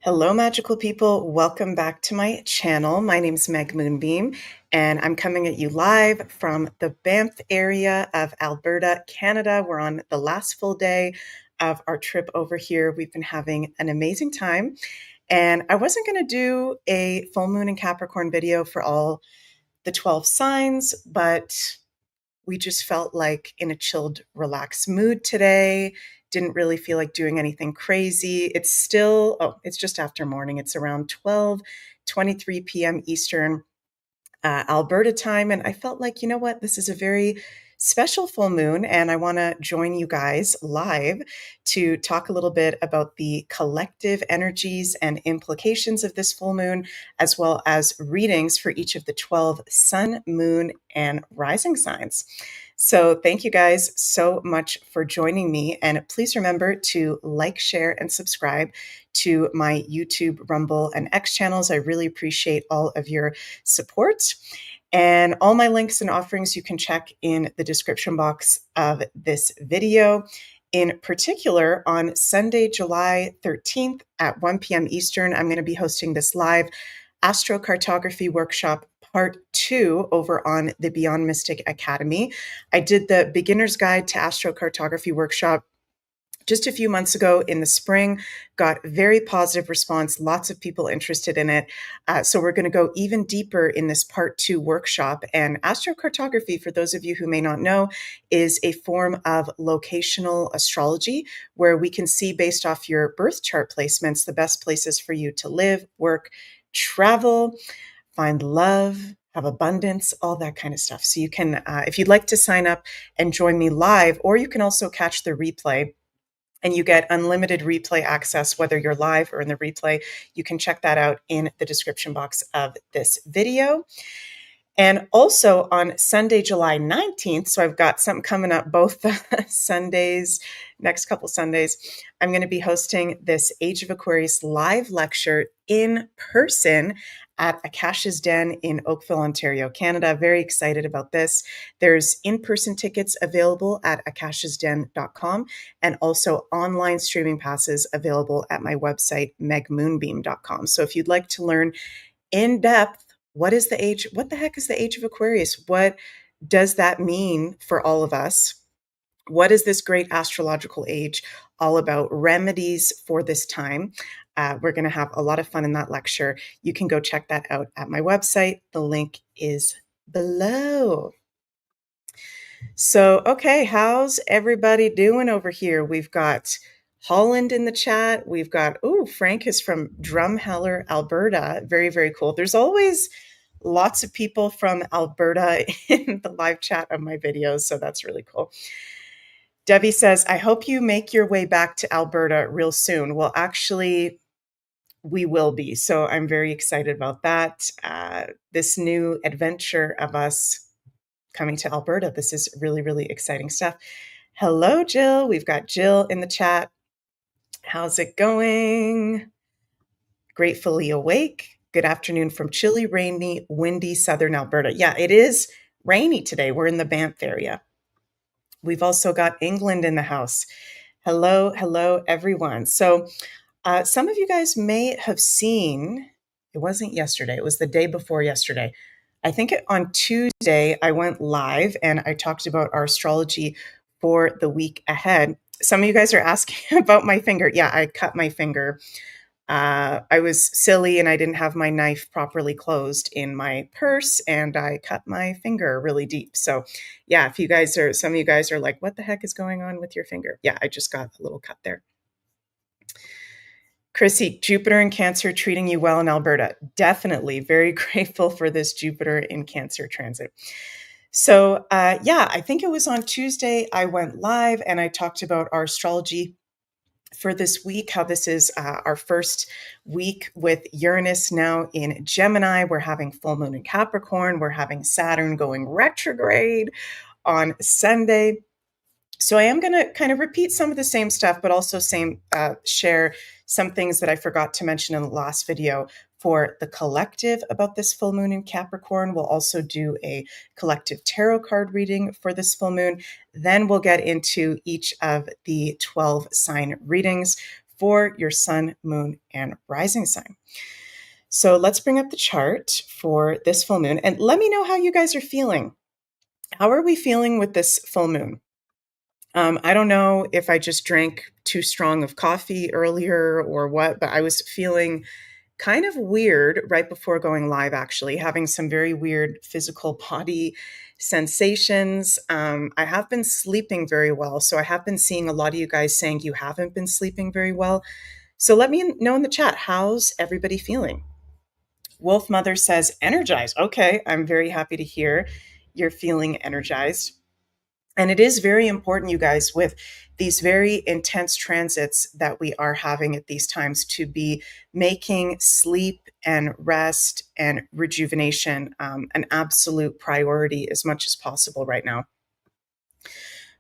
Hello, magical people. Welcome back to my channel. My name is Meg Moonbeam, and I'm coming at you live from the Banff area of Alberta, Canada. We're on the last full day of our trip over here. We've been having an amazing time, and I wasn't going to do a full moon in Capricorn video for all the 12 signs, but we just felt like in a chilled, relaxed mood today. Didn't really feel like doing anything crazy. It's still, it's just after morning. It's around 12:23 p.m. Eastern Alberta time. And I felt like, you know what, this is a very special full moon. And I want to join you guys live to talk a little bit about the collective energies and implications of this full moon, as well as readings for each of the 12 sun, moon, and rising signs. So thank you guys so much for joining me. And please remember to like, share, and subscribe to my YouTube, Rumble, and X channels. I really appreciate all of your support. And all my links and offerings you can check in the description box of this video. In particular, on Sunday, July 13th at 1 p.m. Eastern, I'm going to be hosting this live astrocartography workshop part 2 over on the Beyond Mystic Academy. I did the beginner's guide to astrocartography workshop just a few months ago in the spring, got very positive response, lots of people interested in it. So we're going to go even deeper in this part 2 workshop. And astrocartography, for those of you who may not know, is a form of locational astrology where we can see based off your birth chart placements, the best places for you to live, work, travel, find love, have abundance, all that kind of stuff. So you can, if you'd like to sign up and join me live, or you can also catch the replay, and you get unlimited replay access, whether you're live or in the replay. You can check that out in the description box of this video. And also on Sunday, July 19th, so I've got something coming up both the Sundays, next couple Sundays, I'm going to be hosting this Age of Aquarius live lecture in person at Akasha's Den in Oakville, Ontario, Canada. Very excited about this. There's in-person tickets available at akashasden.com and also online streaming passes available at my website, megmoonbeam.com. So if you'd like to learn in depth, what the heck is the Age of Aquarius? What does that mean for all of us? What is this great astrological age all about? Remedies for this time. We're going to have a lot of fun in that lecture. You can go check that out at my website. The link is below. So, okay, how's everybody doing over here? We've got Holland in the chat. We've got, Frank is from Drumheller, Alberta. Very, very cool. There's always lots of people from Alberta in the live chat of my videos, so that's really cool. Debbie says, I hope you make your way back to Alberta real soon. Well, actually, we will be. So I'm very excited about that. This new adventure of us coming to Alberta. This is really, really exciting stuff. Hello, Jill. We've got Jill in the chat. How's it going? Gratefully awake. Good afternoon from chilly, rainy, windy, southern Alberta. Yeah, it is rainy today. We're in the Banff area. We've also got England in the house. Hello, everyone. So some of you guys may have seen, it wasn't yesterday, it was the day before yesterday. I think on Tuesday, I went live and I talked about our astrology for the week ahead. Some of you guys are asking about my finger. Yeah, I cut my finger. I was silly and I didn't have my knife properly closed in my purse and I cut my finger really deep. So yeah, some of you guys are like, what the heck is going on with your finger? Yeah, I just got a little cut there. Chrissy, Jupiter in Cancer treating you well in Alberta. Definitely very grateful for this Jupiter in Cancer transit. So I think it was on Tuesday I went live and I talked about our astrology for this week, how this is our first week with Uranus now in Gemini. We're having full moon in Capricorn. We're having Saturn going retrograde on Sunday. So I am going to kind of repeat some of the same stuff, but also share some things that I forgot to mention in the last video for the collective about this full moon in Capricorn. We'll also do a collective tarot card reading for this full moon. Then we'll get into each of the 12 sign readings for your sun, moon, and rising sign. So let's bring up the chart for this full moon and let me know how you guys are feeling. How are we feeling with this full moon? I don't know if I just drank too strong of coffee earlier or what, but I was feeling kind of weird right before going live, actually, having some very weird physical body sensations. I have been sleeping very well. So I have been seeing a lot of you guys saying you haven't been sleeping very well. So let me know in the chat, how's everybody feeling? Wolf Mother says, energized. Okay, I'm very happy to hear you're feeling energized. And it is very important, you guys, with these very intense transits that we are having at these times to be making sleep and rest and rejuvenation an absolute priority as much as possible right now.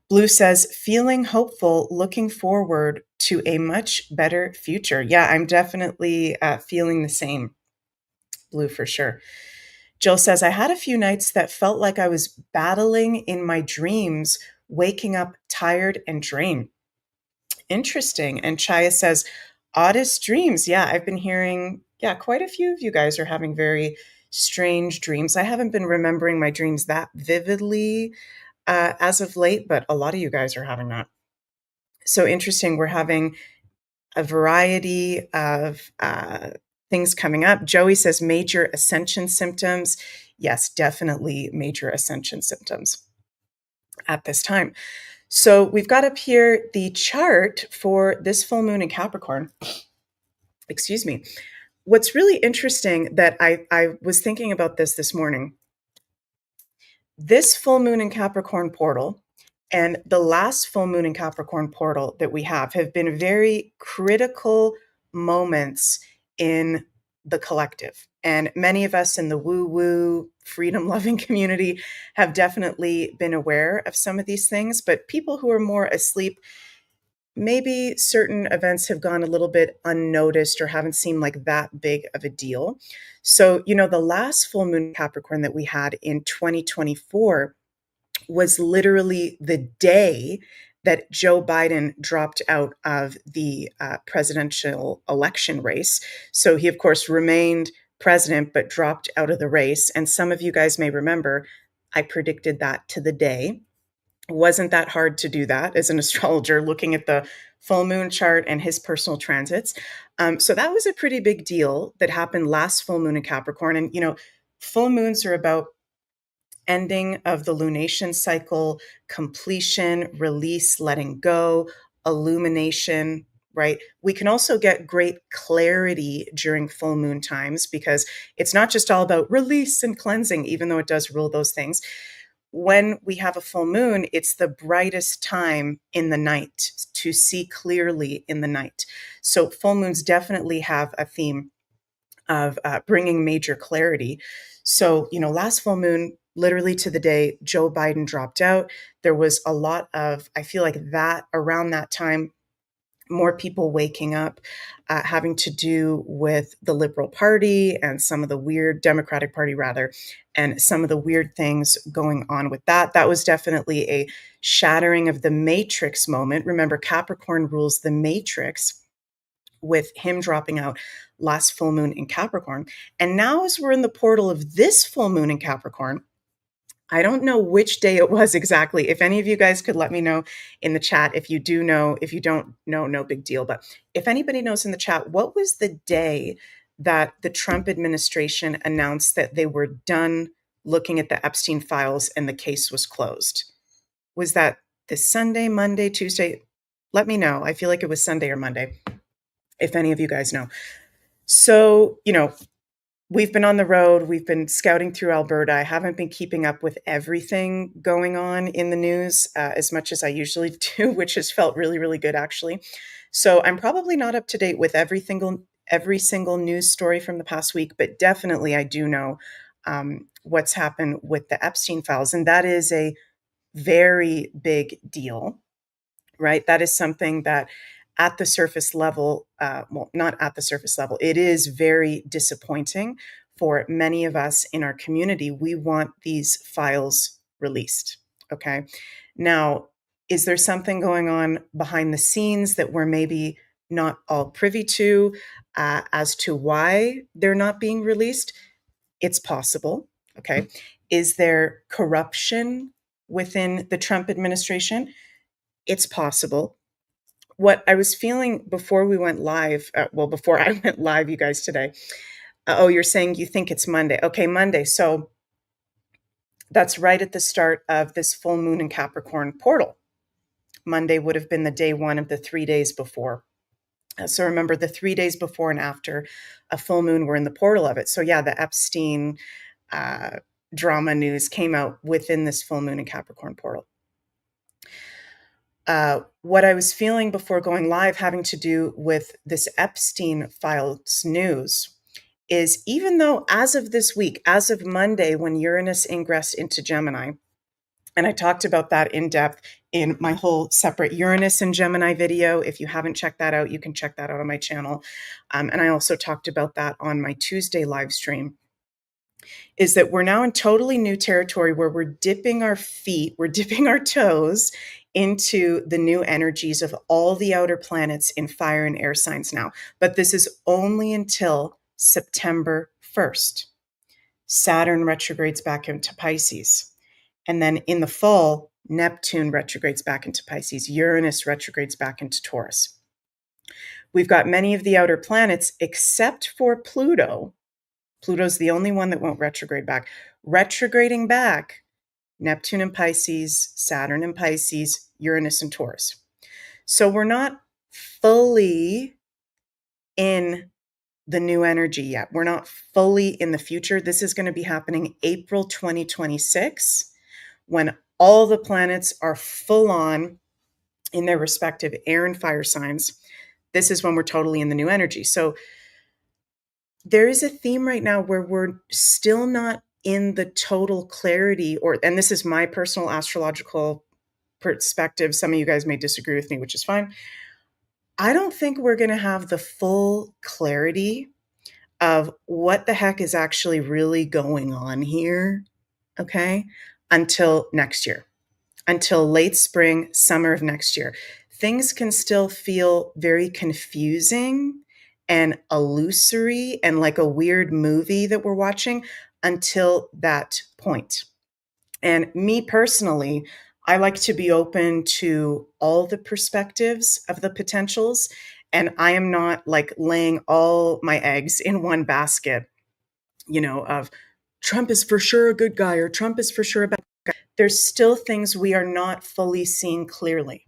Blue says, feeling hopeful, looking forward to a much better future. Yeah, I'm definitely feeling the same. Blue for sure. Jill says, I had a few nights that felt like I was battling in my dreams, waking up tired and drained. Interesting. And Chaya says, oddest dreams. Yeah, I've been hearing, quite a few of you guys are having very strange dreams. I haven't been remembering my dreams that vividly as of late, but a lot of you guys are having that. So interesting. We're having a variety of things coming up. Joey says major ascension symptoms. Yes, definitely major ascension symptoms at this time. So we've got up here the chart for this full moon in Capricorn. Excuse me. What's really interesting that I was thinking about this morning, this full moon in Capricorn portal and the last full moon in Capricorn portal that we have been very critical moments in the collective. And many of us in the woo-woo, freedom-loving community have definitely been aware of some of these things. But people who are more asleep, maybe certain events have gone a little bit unnoticed or haven't seemed like that big of a deal. So, the last full moon Capricorn that we had in 2024 was literally the day that Joe Biden dropped out of the presidential election race. So he, of course, remained president, but dropped out of the race. And some of you guys may remember, I predicted that to the day. Wasn't that hard to do that as an astrologer, looking at the full moon chart and his personal transits. So that was a pretty big deal that happened last full moon in Capricorn. And, full moons are about ending of the lunation cycle, completion, release, letting go, illumination, right? We can also get great clarity during full moon times because it's not just all about release and cleansing, even though it does rule those things. When we have a full moon, it's the brightest time in the night to see clearly in the night. So full moons definitely have a theme of bringing major clarity. So, last full moon, literally to the day Joe Biden dropped out, there was a lot of, I feel like that around that time, more people waking up, having to do with the Liberal Party and some of the weird Democratic Party, rather, and some of the weird things going on with that. That was definitely a shattering of the matrix moment. Remember, Capricorn rules the matrix, with him dropping out last full moon in Capricorn. And now, as we're in the portal of this full moon in Capricorn, I don't know which day it was exactly. If any of you guys could let me know in the chat, if you do know, if you don't know, no big deal. But if anybody knows in the chat, what was the day that the Trump administration announced that they were done looking at the Epstein files and the case was closed? Was that this Sunday, Monday, Tuesday? Let me know. I feel like it was Sunday or Monday, if any of you guys know. So, we've been on the road. We've been scouting through Alberta. I haven't been keeping up with everything going on in the news as much as I usually do, which has felt really, really good, actually. So I'm probably not up to date with every single news story from the past week, but definitely I do know what's happened with the Epstein files. And that is a very big deal, right? That is something that at the surface level, not at the surface level, it is very disappointing for many of us in our community. We want these files released, okay? Now, is there something going on behind the scenes that we're maybe not all privy to as to why they're not being released. It's possible. Okay. Is there corruption within the Trump administration? It's possible. What I was feeling before we went live, before I went live, you guys, today. Oh, you're saying you think it's Monday. Okay, Monday. So that's right at the start of this full moon in Capricorn portal. Monday would have been the day one of the 3 days before. So remember, the 3 days before and after a full moon, we're in the portal of it. So yeah, the Epstein drama news came out within this full moon in Capricorn portal. What I was feeling before going live, having to do with this Epstein files news, is even though as of this week, as of Monday, when Uranus ingressed into Gemini, and I talked about that in depth in my whole separate Uranus and Gemini video. If you haven't checked that out, you can check that out on my channel. And I also talked about that on my Tuesday live stream, is that we're now in totally new territory where we're dipping our feet, we're dipping our toes into the new energies of all the outer planets in fire and air signs now. But this is only until September 1st. Saturn retrogrades back into Pisces. And then in the fall, Neptune retrogrades back into Pisces. Uranus retrogrades back into Taurus. We've got many of the outer planets, except for Pluto. Pluto's the only one that won't retrograde back. Retrograding back, Neptune in Pisces, Saturn in Pisces, Uranus in Taurus. So we're not fully in the new energy yet. We're not fully in the future. This is going to be happening April 2026, when all the planets are full on in their respective air and fire signs. This is when we're totally in the new energy. So there is a theme right now where we're still not in the total clarity, and this is my personal astrological perspective. Some of you guys may disagree with me, which is fine. I don't think we're going to have the full clarity of what the heck is actually really going on here, okay, until next year, until late spring, summer of next year. Things can still feel very confusing and illusory and like a weird movie that we're watching until that point. And me personally, I like to be open to all the perspectives of the potentials. And I am not like laying all my eggs in one basket, of Trump is for sure a good guy or Trump is for sure a bad guy. There's still things we are not fully seeing clearly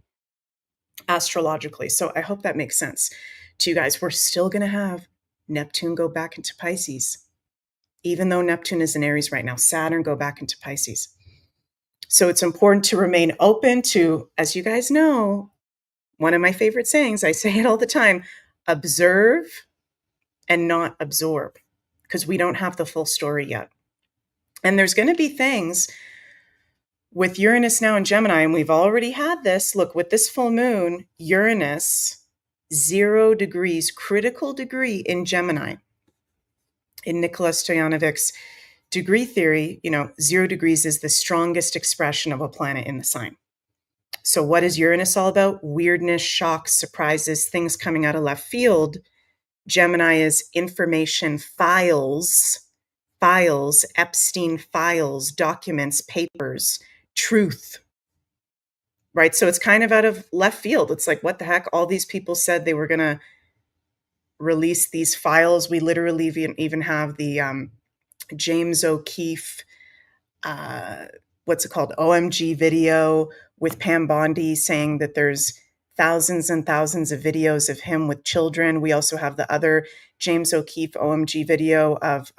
astrologically. So I hope that makes sense to you guys. We're still going to have Neptune go back into Pisces. Even though Neptune is in Aries right now, Saturn go back into Pisces. So it's important to remain open to, as you guys know, one of my favorite sayings, I say it all the time, observe and not absorb, because we don't have the full story yet. And there's going to be things with Uranus now in Gemini, and we've already had this. Look, with this full moon, Uranus, 0 degrees, critical degree in Gemini. In Nicholas Stoyanovic's degree theory, 0 degrees is the strongest expression of a planet in the sign. So what is Uranus all about? Weirdness, shocks, surprises, things coming out of left field. Gemini is information, files, Epstein files, documents, papers, truth, right? So it's kind of out of left field. It's like, what the heck? All these people said they were going to release these files. We literally even have the James O'Keefe, what's it called? OMG video with Pam Bondi saying that there's thousands and thousands of videos of him with children. We also have the other James O'Keefe OMG video of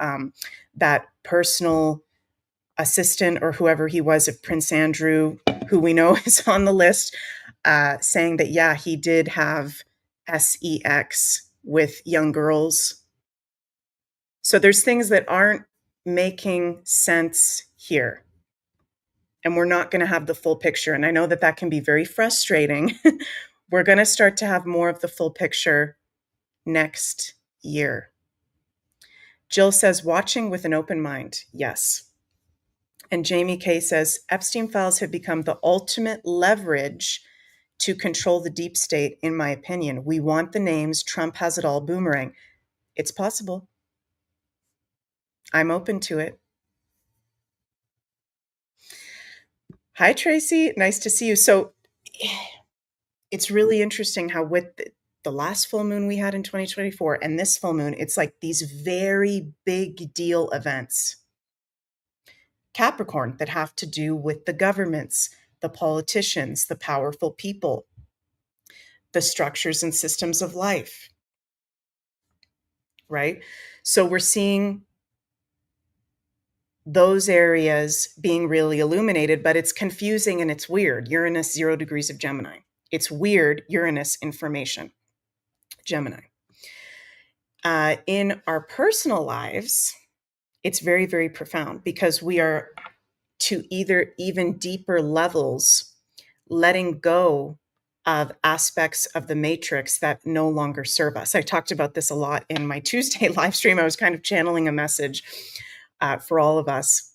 that personal assistant or whoever he was of Prince Andrew, who we know is on the list, saying that, yeah, he did have sex with young girls. So there's things that aren't making sense here. And we're not going to have the full picture. And I know that that can be very frustrating. We're going to start to have more of the full picture next year. Jill says, watching with an open mind. Yes. And Jamie K says, Epstein files have become the ultimate leverage to control the deep state, in my opinion. We want the names. Trump has it all. Boomerang. It's possible. I'm open to it. Hi, Tracy. Nice to see you. So it's really interesting how with the last full moon we had in 2024 and this full moon, it's like these very big deal events. Capricorn that have to do with the governments, the politicians, the powerful people, the structures and systems of life, right? So we're seeing those areas being really illuminated, but it's confusing and it's weird. Uranus, 0 degrees of Gemini. It's weird, Uranus information, Gemini. In our personal lives, it's very, very profound because we are to either even deeper levels letting go of aspects of the matrix that no longer serve us. I talked about this a lot in my Tuesday live stream. I was kind of channeling a message for all of us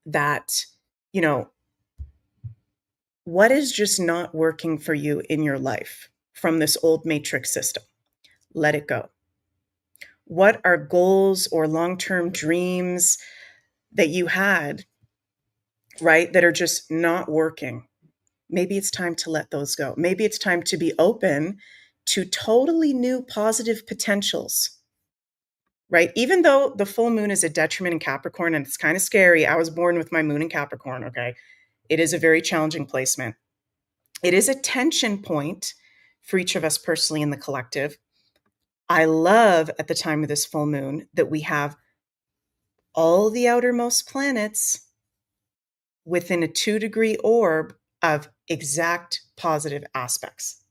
that, you know, what is just not working for you in your life from this old matrix system? Let it go. What are goals or long-term dreams that you had, right, that are just not working? Maybe it's time to let those go. Maybe it's time to be open to totally new positive potentials, right? Even though the full moon is a detriment in Capricorn and it's kind of scary. I was born with my moon in Capricorn, okay? It is a very challenging placement. It is a tension point for each of us personally in the collective. I love at the time of this full moon that we have all the outermost planets within a 2-degree orb of exact positive aspects.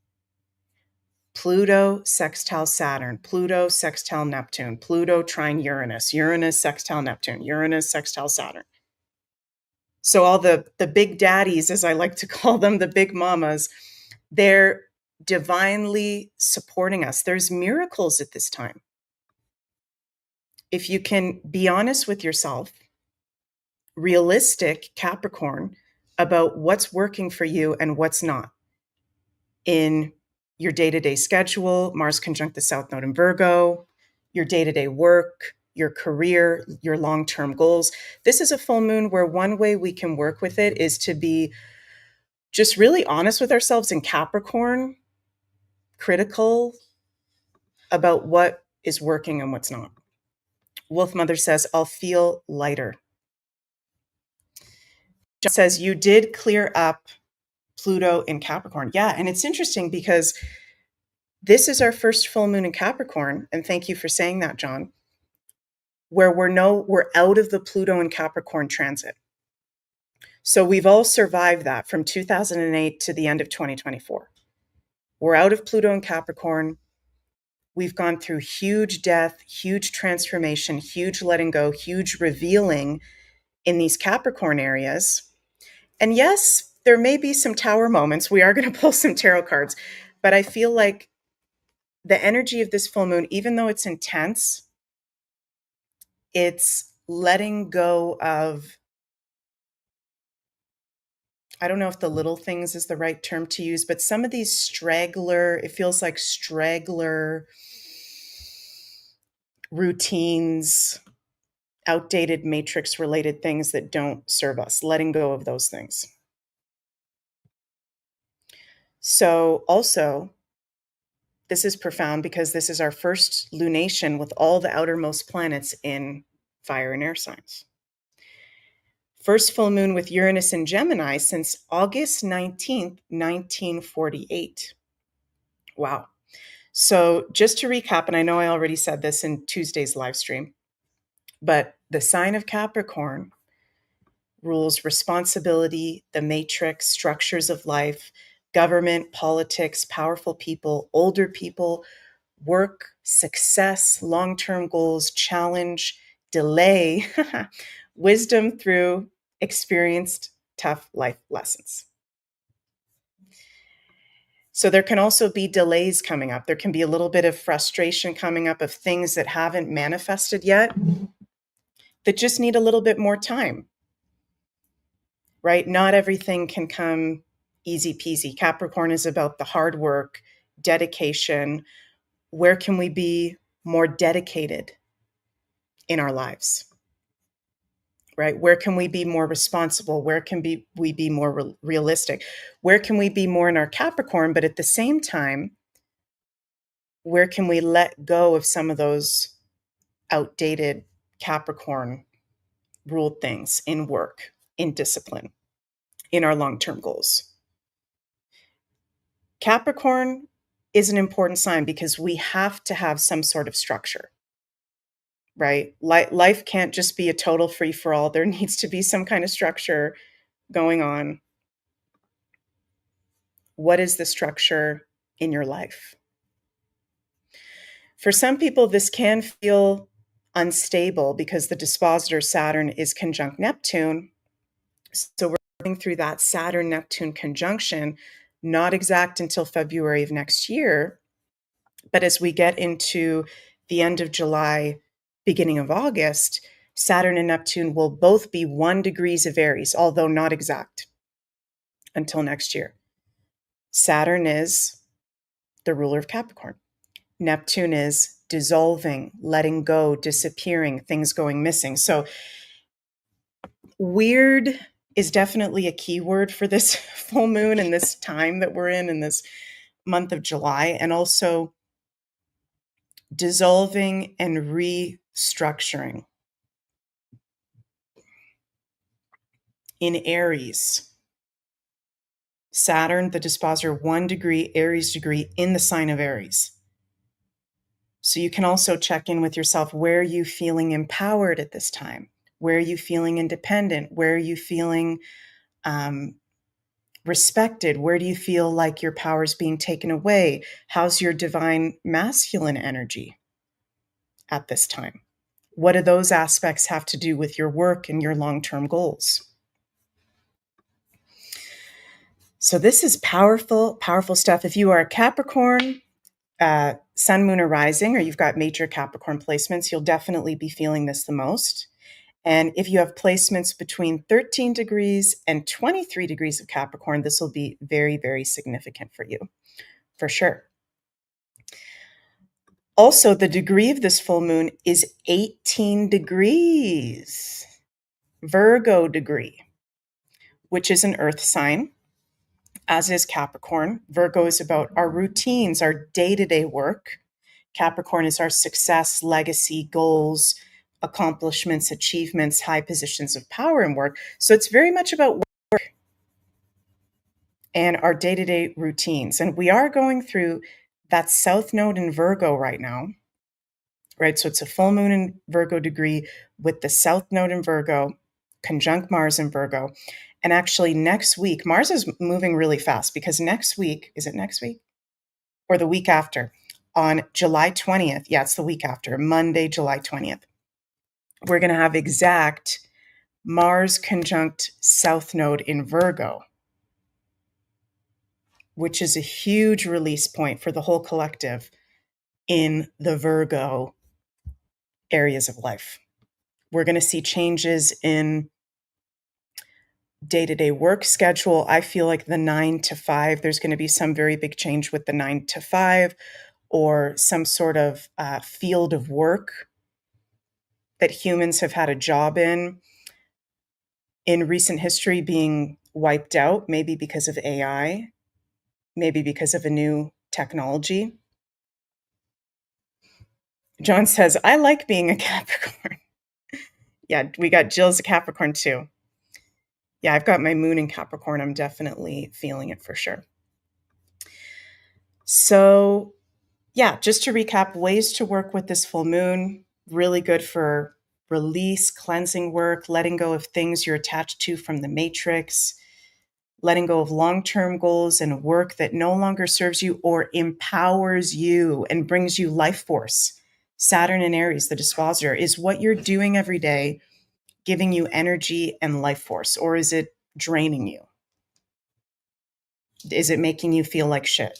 Pluto sextile Saturn, Pluto sextile Neptune, Pluto trine Uranus, Uranus sextile Neptune, Uranus sextile Saturn. So all the big daddies, as I like to call them, the big mamas, they're divinely supporting us. There's miracles at this time. If you can be honest with yourself, realistic Capricorn, about what's working for you and what's not in your day-to-day schedule, Mars conjunct the South Node in Virgo, your day-to-day work, your career, your long-term goals. This is a full moon where one way we can work with it is to be just really honest with ourselves in Capricorn, critical about what is working and what's not. Wolf Mother says, I'll feel lighter. John says, you did clear up Pluto in Capricorn. Yeah, and it's interesting because this is our first full moon in Capricorn, and thank you for saying that, John, where we're out of the Pluto and Capricorn transit. So we've all survived that from 2008 to the end of 2024. We're out of Pluto and Capricorn. We've gone through huge death, huge transformation, huge letting go, huge revealing in these Capricorn areas. And yes, there may be some tower moments. We are going to pull some tarot cards, but I feel like the energy of this full moon, even though it's intense, it's letting go of, I don't know if the little things is the right term to use, but some of these straggler, it feels like straggler routines, outdated matrix related things that don't serve us, letting go of those things. So also, this is profound because this is our first lunation with all the outermost planets in fire and air signs. First full moon with Uranus in Gemini since August 19th, 1948. Wow. So just to recap, and I know I already said this in Tuesday's live stream, but the sign of Capricorn rules responsibility, the matrix, structures of life, government, politics, powerful people, older people, work, success, long-term goals, challenge, delay, wisdom through experienced tough life lessons. So there can also be delays coming up. There can be a little bit of frustration coming up of things that haven't manifested yet that just need a little bit more time, right? Not everything can come easy peasy. Capricorn is about the hard work, dedication. Where can we be more dedicated in our lives? Right? Where can we be more responsible? Where can we be more realistic? Where can we be more in our Capricorn? But at the same time, where can we let go of some of those outdated Capricorn ruled things in work, in discipline, in our long-term goals? Capricorn is an important sign because we have to have some sort of structure, right? Life can't just be a total free for all. There needs to be some kind of structure going on. What is the structure in your life? For some people, this can feel unstable because the dispositor Saturn is conjunct Neptune. So we're going through that Saturn-Neptune conjunction, not exact until February of next year. But as we get into the end of July, beginning of August, Saturn and Neptune will both be 1 degrees of Aries, although not exact until next year. Saturn is the ruler of Capricorn. Neptune is dissolving, letting go, disappearing, things going missing. So weird is definitely a key word for this full moon and this time that we're in this month of July, and also dissolving and restructuring. In Aries, Saturn, the dispositor, 1 degree, Aries degree in the sign of Aries. So you can also check in with yourself. Where are you feeling empowered at this time? Where are you feeling independent? Where are you feeling respected? Where do you feel like your power is being taken away? How's your divine masculine energy at this time? What do those aspects have to do with your work and your long-term goals? So this is powerful, powerful stuff. If you are a Capricorn, Sun, Moon, or Rising, or you've got major Capricorn placements, you'll definitely be feeling this the most. And if you have placements between 13 degrees and 23 degrees of Capricorn, this will be very, very significant for you, for sure. Also, the degree of this full moon is 18 degrees, Virgo degree, which is an earth sign, as is Capricorn. Virgo is about our routines, our day-to-day work. Capricorn is our success, legacy, goals, accomplishments, achievements, high positions of power and work. So it's very much about work and our day-to-day routines. And we are going through that south node in Virgo right now, right? So it's a full moon in Virgo degree with the south node in Virgo, conjunct Mars in Virgo. And actually next week, Mars is moving really fast because next week, is it next week? Or the week after, on July 20th, yeah, it's the week after, Monday, July 20th, we're going to have exact Mars conjunct South Node in Virgo, which is a huge release point for the whole collective in the Virgo areas of life. We're going to see changes in day-to-day work schedule. I feel like the 9 to 5, there's going to be some very big change with the 9 to 5 or some sort of field of work that humans have had a job in recent history being wiped out, maybe because of AI, maybe because of a new technology. John says, I like being a Capricorn. Yeah, we got Jill's a Capricorn too. Yeah, I've got my moon in Capricorn. I'm definitely feeling it for sure. So yeah, just to recap, ways to work with this full moon, really good for release, cleansing work, letting go of things you're attached to from the matrix, letting go of long-term goals and work that no longer serves you or empowers you and brings you life force. Saturn and Aries, the dispositor, is what you're doing every day giving you energy and life force, or is it draining you? Is it making you feel like shit?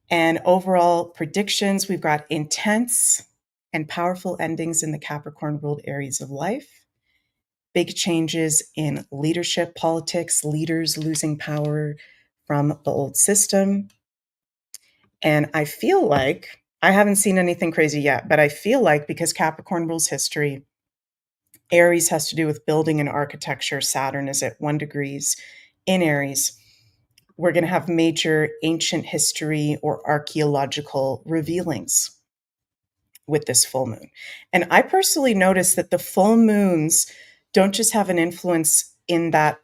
And overall predictions, we've got intense and powerful endings in the Capricorn ruled areas of life. big changes in leadership, politics, leaders losing power from the old system. And I feel like, I haven't seen anything crazy yet, but I feel like because Capricorn rules history, Aries has to do with building and architecture. Saturn is at 1 degrees in Aries. We're going to have major ancient history or archaeological revealings with this full moon. And I personally noticed that the full moons don't just have an influence in that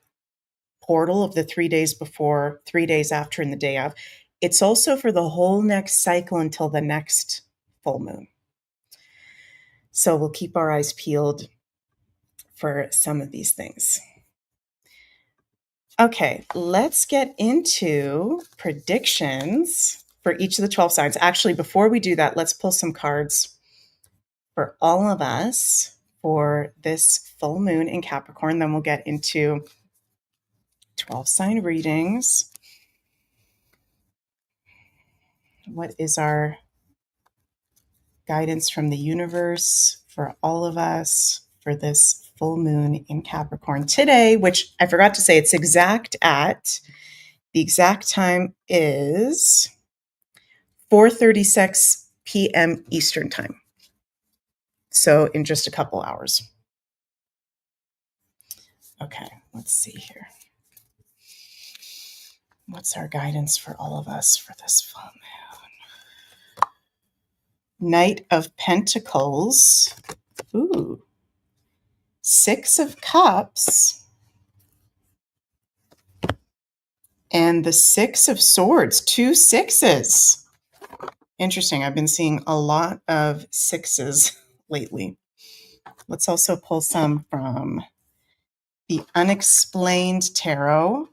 portal of the 3 days before, 3 days after, and the day of. It's also for the whole next cycle until the next full moon. So we'll keep our eyes peeled for some of these things. Okay, let's get into predictions for each of the 12 signs. Actually, before we do that, let's pull some cards for all of us for this full moon in Capricorn. Then we'll get into 12 sign readings. What is our guidance from the universe for all of us for this full moon in Capricorn today, which I forgot to say, it's exact at, the exact time is 4:36 p.m. Eastern time. So in just a couple hours. Okay, let's see here. What's our guidance for all of us for this full moon? Knight of Pentacles. Ooh. 6 of Cups. And the 6 of Swords. 2 sixes. Interesting. I've been seeing a lot of 6s lately. Let's also pull some from the Unexplained Tarot.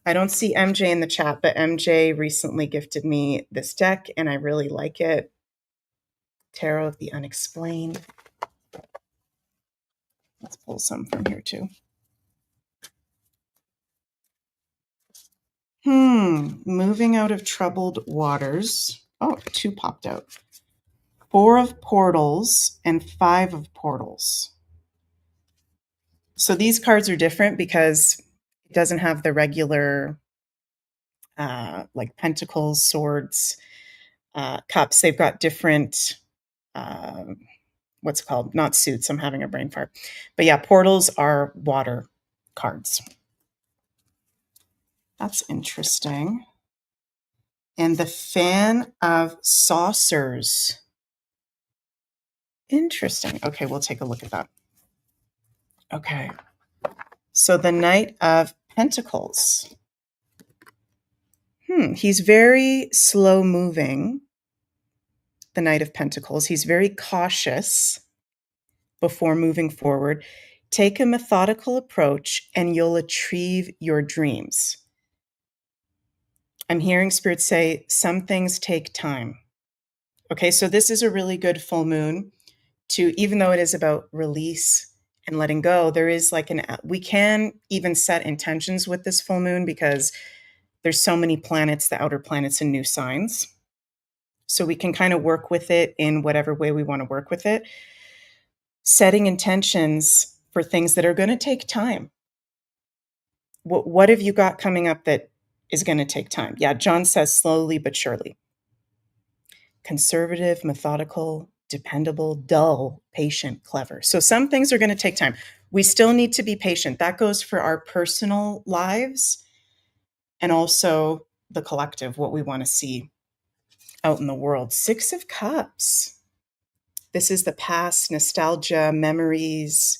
I don't see MJ in the chat, but MJ recently gifted me this deck, and I really like it. Tarot of the Unexplained. Let's pull some from here too. Moving out of troubled waters. Oh, 2 popped out. 4 of Portals and 5 of Portals. So these cards are different because it doesn't have the regular like Pentacles, Swords, Cups. They've got different, what's it called? Not suits. I'm having a brain fart. But yeah, Portals are water cards. That's interesting. And the Fan of Saucers. Interesting. Okay, we'll take a look at that. Okay. So the Knight of Pentacles. He's very slow moving, the Knight of Pentacles. He's very cautious before moving forward. Take a methodical approach and you'll achieve your dreams. I'm hearing Spirit say some things take time. Okay, so this is a really good full moon to, even though it is about release and letting go, there is like we can even set intentions with this full moon because there's so many planets, the outer planets and new signs. So we can kind of work with it in whatever way we want to work with it. Setting intentions for things that are going to take time. What have you got coming up that is going to take time? Yeah, John says slowly but surely. Conservative, methodical, dependable, dull, patient, clever. So some things are going to take time. We still need to be patient. That goes for our personal lives and also the collective, what we want to see out in the world. 6 of Cups. This is the past, nostalgia, memories,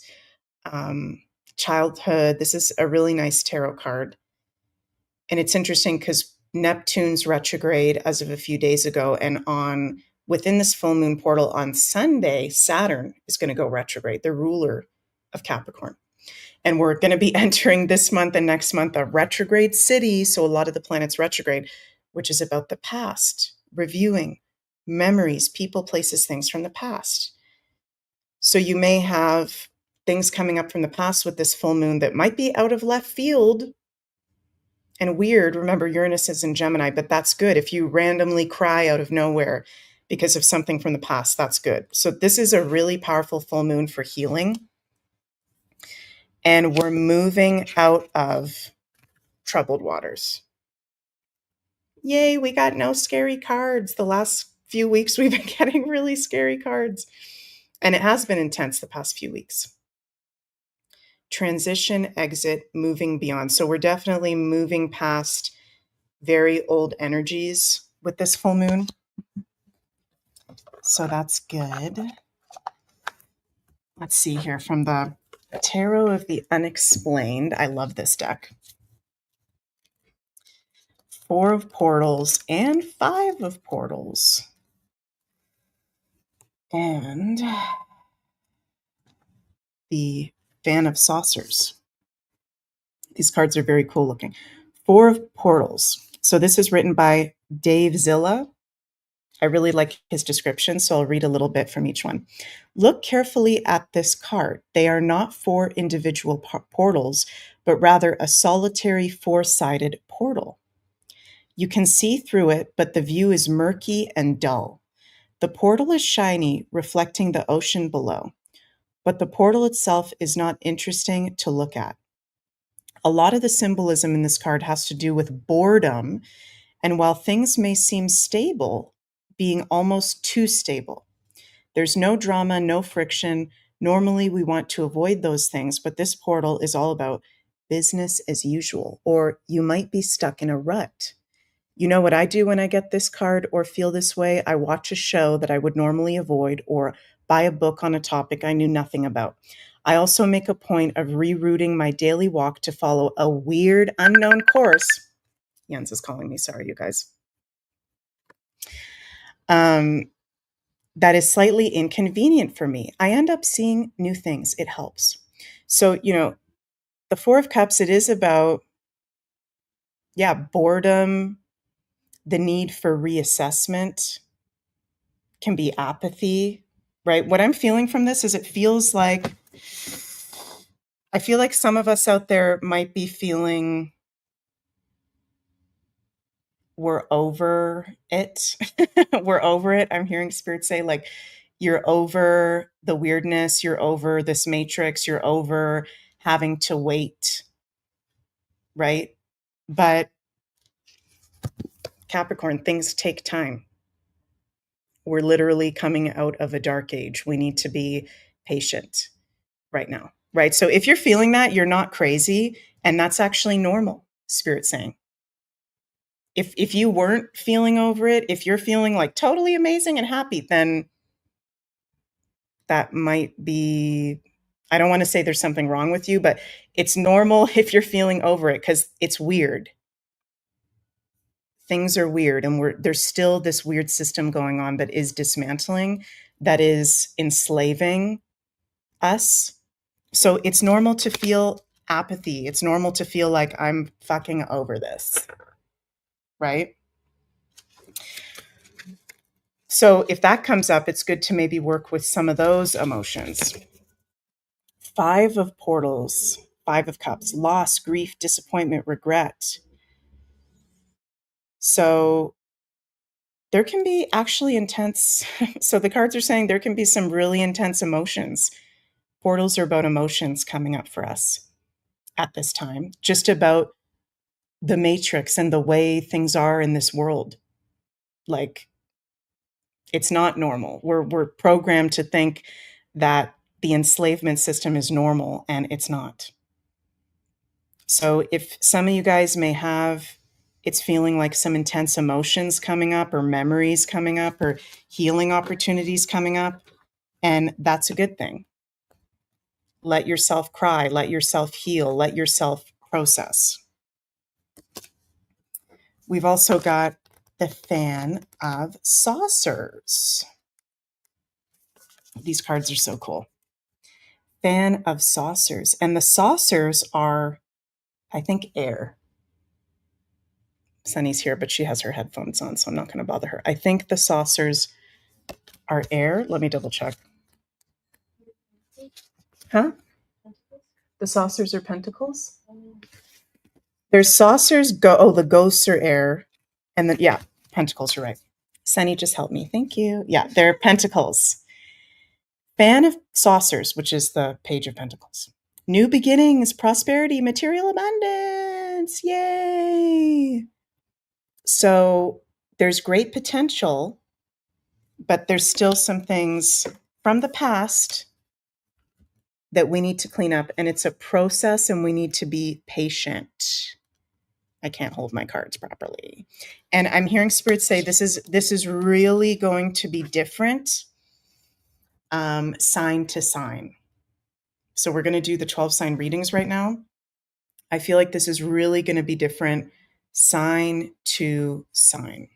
childhood. This is a really nice tarot card. And it's interesting because Neptune's retrograde as of a few days ago, and within this full moon portal on Sunday, Saturn is going to go retrograde, the ruler of Capricorn. And we're going to be entering this month and next month a retrograde city. So a lot of the planets retrograde, which is about the past, reviewing memories, people, places, things from the past. So you may have things coming up from the past with this full moon that might be out of left field and weird. Remember, Uranus is in Gemini, but that's good. If you randomly cry out of nowhere because of something from the past, that's good. So this is a really powerful full moon for healing. and we're moving out of troubled waters. Yay, we got no scary cards. The last few weeks we've been getting really scary cards. And it has been intense the past few weeks. Transition, exit, moving beyond. So we're definitely moving past very old energies with this full moon. So that's good. Let's see here from the Tarot of the Unexplained. I love this deck. 4 of Portals and 5 of Portals. And the Fan of Saucers. These cards are very cool looking. 4 of Portals. So this is written by Dave Zilla. I really like his description, so I'll read a little bit from each one. Look carefully at this card. They are not 4 individual portals, but rather a solitary 4-sided portal. You can see through it, but the view is murky and dull. The portal is shiny, reflecting the ocean below, but the portal itself is not interesting to look at. A lot of the symbolism in this card has to do with boredom, and while things may seem stable, being almost too stable. There's no drama, no friction. Normally, we want to avoid those things, but this portal is all about business as usual, or you might be stuck in a rut. You know what I do when I get this card or feel this way? I watch a show that I would normally avoid or buy a book on a topic I knew nothing about. I also make a point of rerouting my daily walk to follow a weird, unknown course. Jens is calling me. Sorry, you guys. That is slightly inconvenient for me. I end up seeing new things. It helps. So, the 4 of Cups, it is about, boredom, the need for reassessment, can be apathy, right? What I'm feeling from this is I feel like some of us out there might be feeling we're over it. We're over it. I'm hearing Spirit say, like, you're over the weirdness, you're over this matrix, you're over having to wait, right? But Capricorn, things take time. We're literally coming out of a dark age. We need to be patient right now, right? So if you're feeling that, you're not crazy, and that's actually normal, Spirit saying. If you weren't feeling over it, if you're feeling like totally amazing and happy, then that might be, I don't want to say there's something wrong with you, but it's normal if you're feeling over it because it's weird. Things are weird, and there's still this weird system going on that is dismantling, that is enslaving us. So it's normal to feel apathy. It's normal to feel like I'm fucking over this, right? So if that comes up, it's good to maybe work with some of those emotions. 5 of Portals, 5 of Cups, loss, grief, disappointment, regret. So there can be actually intense. So the cards are saying there can be some really intense emotions. Portals are about emotions coming up for us at this time, just about the matrix and the way things are in this world. Like, it's not normal. We're programmed to think that the enslavement system is normal, and it's not. So if some of you guys may have, it's feeling like some intense emotions coming up or memories coming up or healing opportunities coming up, and that's a good thing. Let yourself cry, let yourself heal, let yourself process. We've also got the Fan of Saucers. These cards are so cool. Fan of Saucers. And the saucers are, I think, air. Sunny's here, but she has her headphones on, so I'm not going to bother her. I think the saucers are air. Let me double check. Huh? The saucers are pentacles? There's saucers, the ghosts are air. And then, pentacles, you're right. Sunny just helped me. Thank you. Yeah, they're pentacles. Fan of Saucers, which is the Page of Pentacles. New beginnings, prosperity, material abundance. Yay! So there's great potential, but there's still some things from the past that we need to clean up, and it's a process, and we need to be patient. I can't hold my cards properly. And I'm hearing Spirit say this is really going to be different sign to sign. So we're going to do the 12 sign readings right now. I feel like this is really going to be different sign to sign.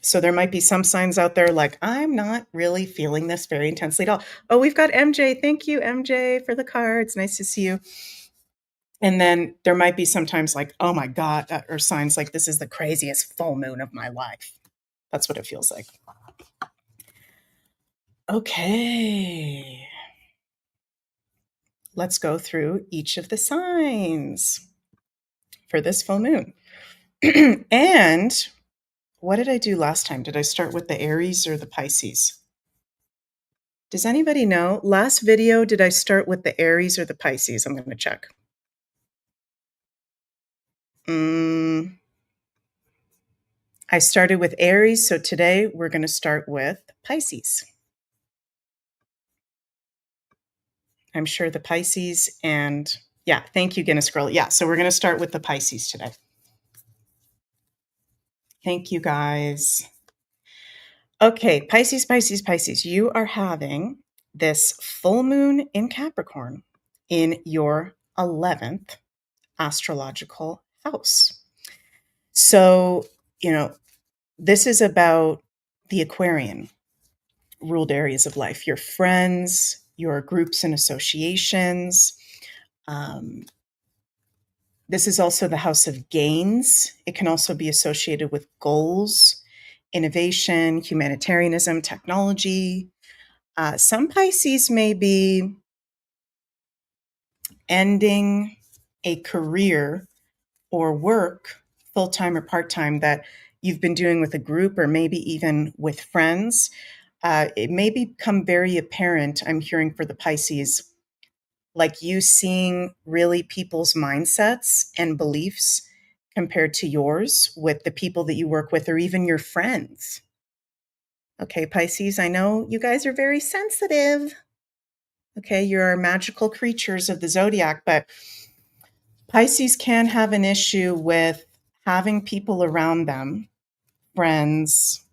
So there might be some signs out there like, I'm not really feeling this very intensely at all. Oh, we've got MJ. Thank you, MJ, for the cards. Nice to see you. And then there might be sometimes like, oh my God, or signs like, this is the craziest full moon of my life. That's what it feels like. Okay. Let's go through each of the signs for this full moon. And what did I do last time? Did I start with the Aries or the Pisces? Does anybody know? Last video, did I start with the Aries or the Pisces? I'm going to check. I started with Aries, so today we're going to start with Pisces. I'm sure the Pisces and yeah, thank you, Guinness Girl. Yeah, so we're going to start with the Pisces today. Thank you, guys. Okay, Pisces, Pisces, Pisces, you are having this full moon in Capricorn in your 11th astrological house. So, this is about the Aquarian ruled areas of life, your friends, your groups and associations. This is also the house of gains. It can also be associated with goals, innovation, humanitarianism, technology. Some Pisces may be ending a career or work, full-time or part-time, that you've been doing with a group or maybe even with friends. It may become very apparent, I'm hearing for the Pisces, like you seeing really people's mindsets and beliefs compared to yours with the people that you work with or even your friends. Okay, Pisces, I know you guys are very sensitive. Okay, you're magical creatures of the zodiac, but Pisces can have an issue with having people around them, friends,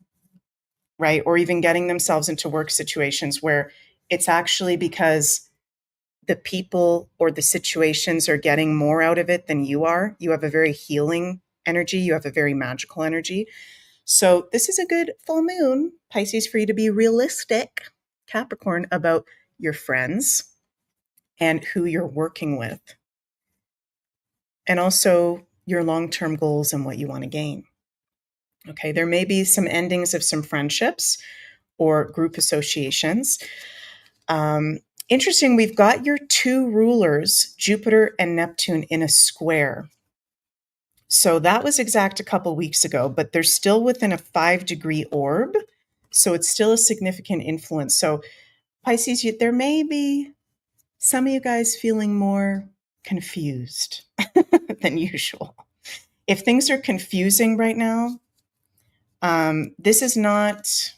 right? Or even getting themselves into work situations where it's actually because the people or the situations are getting more out of it than you are. You have a very healing energy. You have a very magical energy. So this is a good full moon, Pisces, for you to be realistic, Capricorn, about your friends and who you're working with. And also your long-term goals and what you want to gain. Okay, there may be some endings of some friendships or group associations. Interesting, we've got your two rulers, Jupiter and Neptune, in a square. So that was exact a couple weeks ago, but they're still within a 5-degree orb. So it's still a significant influence. So Pisces, there may be some of you guys feeling more confused than usual. If things are confusing right now, this is not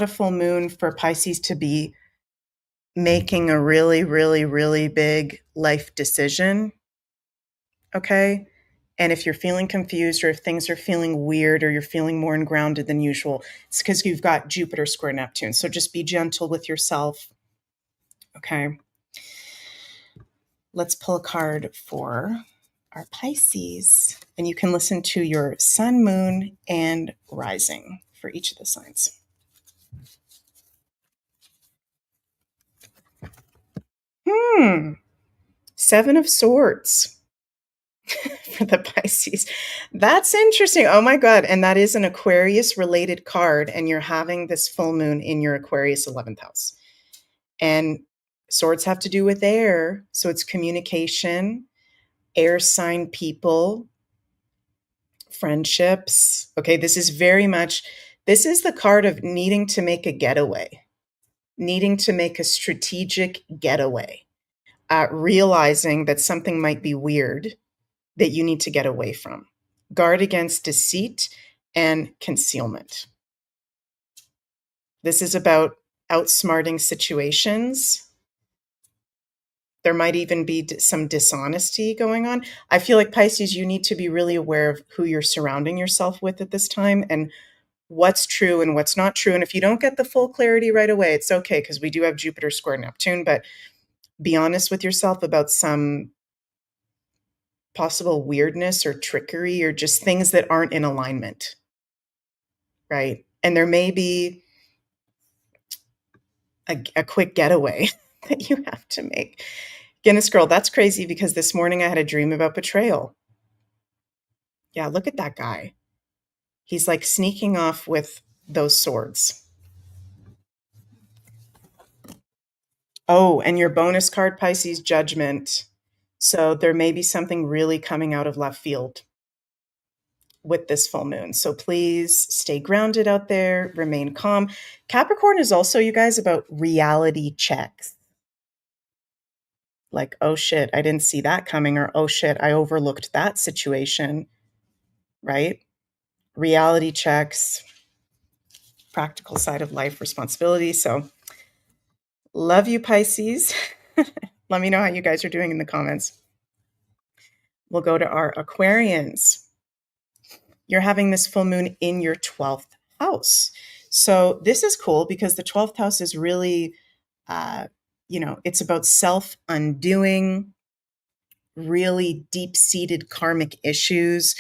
a full moon for Pisces to be making a really, really, really big life decision. Okay. And if you're feeling confused or if things are feeling weird or you're feeling more ungrounded than usual, it's because you've got Jupiter square Neptune. So just be gentle with yourself. Okay. Let's pull a card for our Pisces. And you can listen to your sun, moon, and rising for each of the signs. Seven of Swords for the Pisces. That's interesting. Oh my God. And that is an Aquarius related card. And you're having this full moon in your Aquarius 11th house. And swords have to do with air. So it's communication, air sign people, friendships. Okay. This is the card of needing to make a getaway. needing to make a strategic getaway, realizing that something might be weird that you need to get away from. Guard against deceit and concealment. This is about outsmarting situations. There might even be some dishonesty going on. I feel like Pisces, you need to be really aware of who you're surrounding yourself with at this time and what's true and what's not true. And if you don't get the full clarity right away, it's okay, because we do have Jupiter square Neptune, but be honest with yourself about some possible weirdness or trickery or just things that aren't in alignment, right? And there may be a quick getaway that you have to make. Guinness girl, that's crazy, because this morning I had a dream about betrayal. Yeah, look at that guy. He's like sneaking off with those swords. Oh, and your bonus card, Pisces, Judgment. So there may be something really coming out of left field with this full moon. So please stay grounded out there, remain calm. Capricorn is also, you guys, about reality checks. Like, oh shit, I didn't see that coming, or oh shit, I overlooked that situation, right? Reality checks, practical side of life, responsibility. So love you, Pisces. Let me know how you guys are doing in the comments. We'll go to our Aquarians. You're having this full moon in your 12th house. So this is cool because the 12th house is really, it's about self-undoing, really deep-seated karmic issues.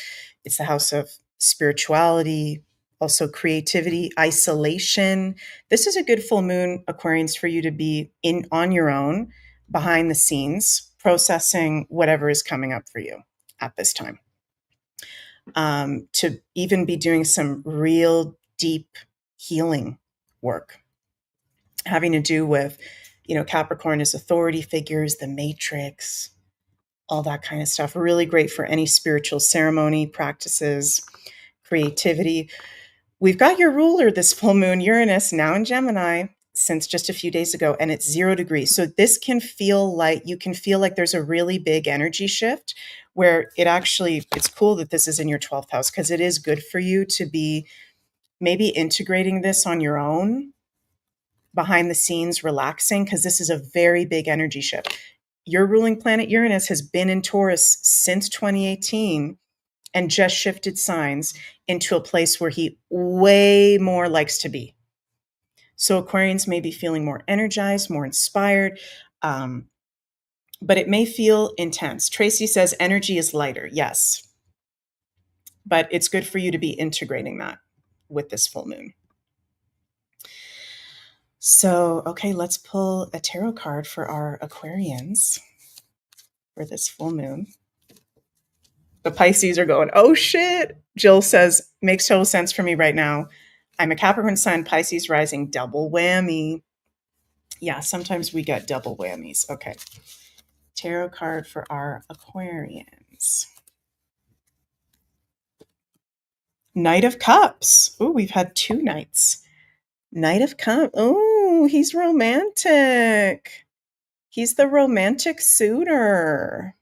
It's the house of spirituality, also creativity, isolation. This is a good full moon, Aquarians, for you to be on your own, behind the scenes, processing whatever is coming up for you at this time. To even be doing some real deep healing work having to do with, Capricorn is authority figures, the matrix, all that kind of stuff. Really great for any spiritual ceremony, practices, creativity. We've got your ruler, this full moon, Uranus, now in Gemini since just a few days ago, and it's 0 degrees. So this can feel like, you can feel like there's a really big energy shift where it's cool that this is in your 12th house, because it is good for you to be maybe integrating this on your own, behind the scenes, relaxing, because this is a very big energy shift. Your ruling planet Uranus has been in Taurus since 2018 and just shifted signs into a place where he way more likes to be. So Aquarians may be feeling more energized, more inspired, but it may feel intense. Tracy says energy is lighter. Yes. But it's good for you to be integrating that with this full moon. So, okay, let's pull a tarot card for our Aquarians for this full moon. The Pisces are going, oh shit. Jill says, makes total sense for me right now. I'm a Capricorn sun, Pisces rising, double whammy. Yeah, sometimes we get double whammies. Okay. Tarot card for our Aquarians. Knight of Cups. Oh, we've had 2 knights. Knight of Cups. Oh, he's romantic. He's the romantic suitor.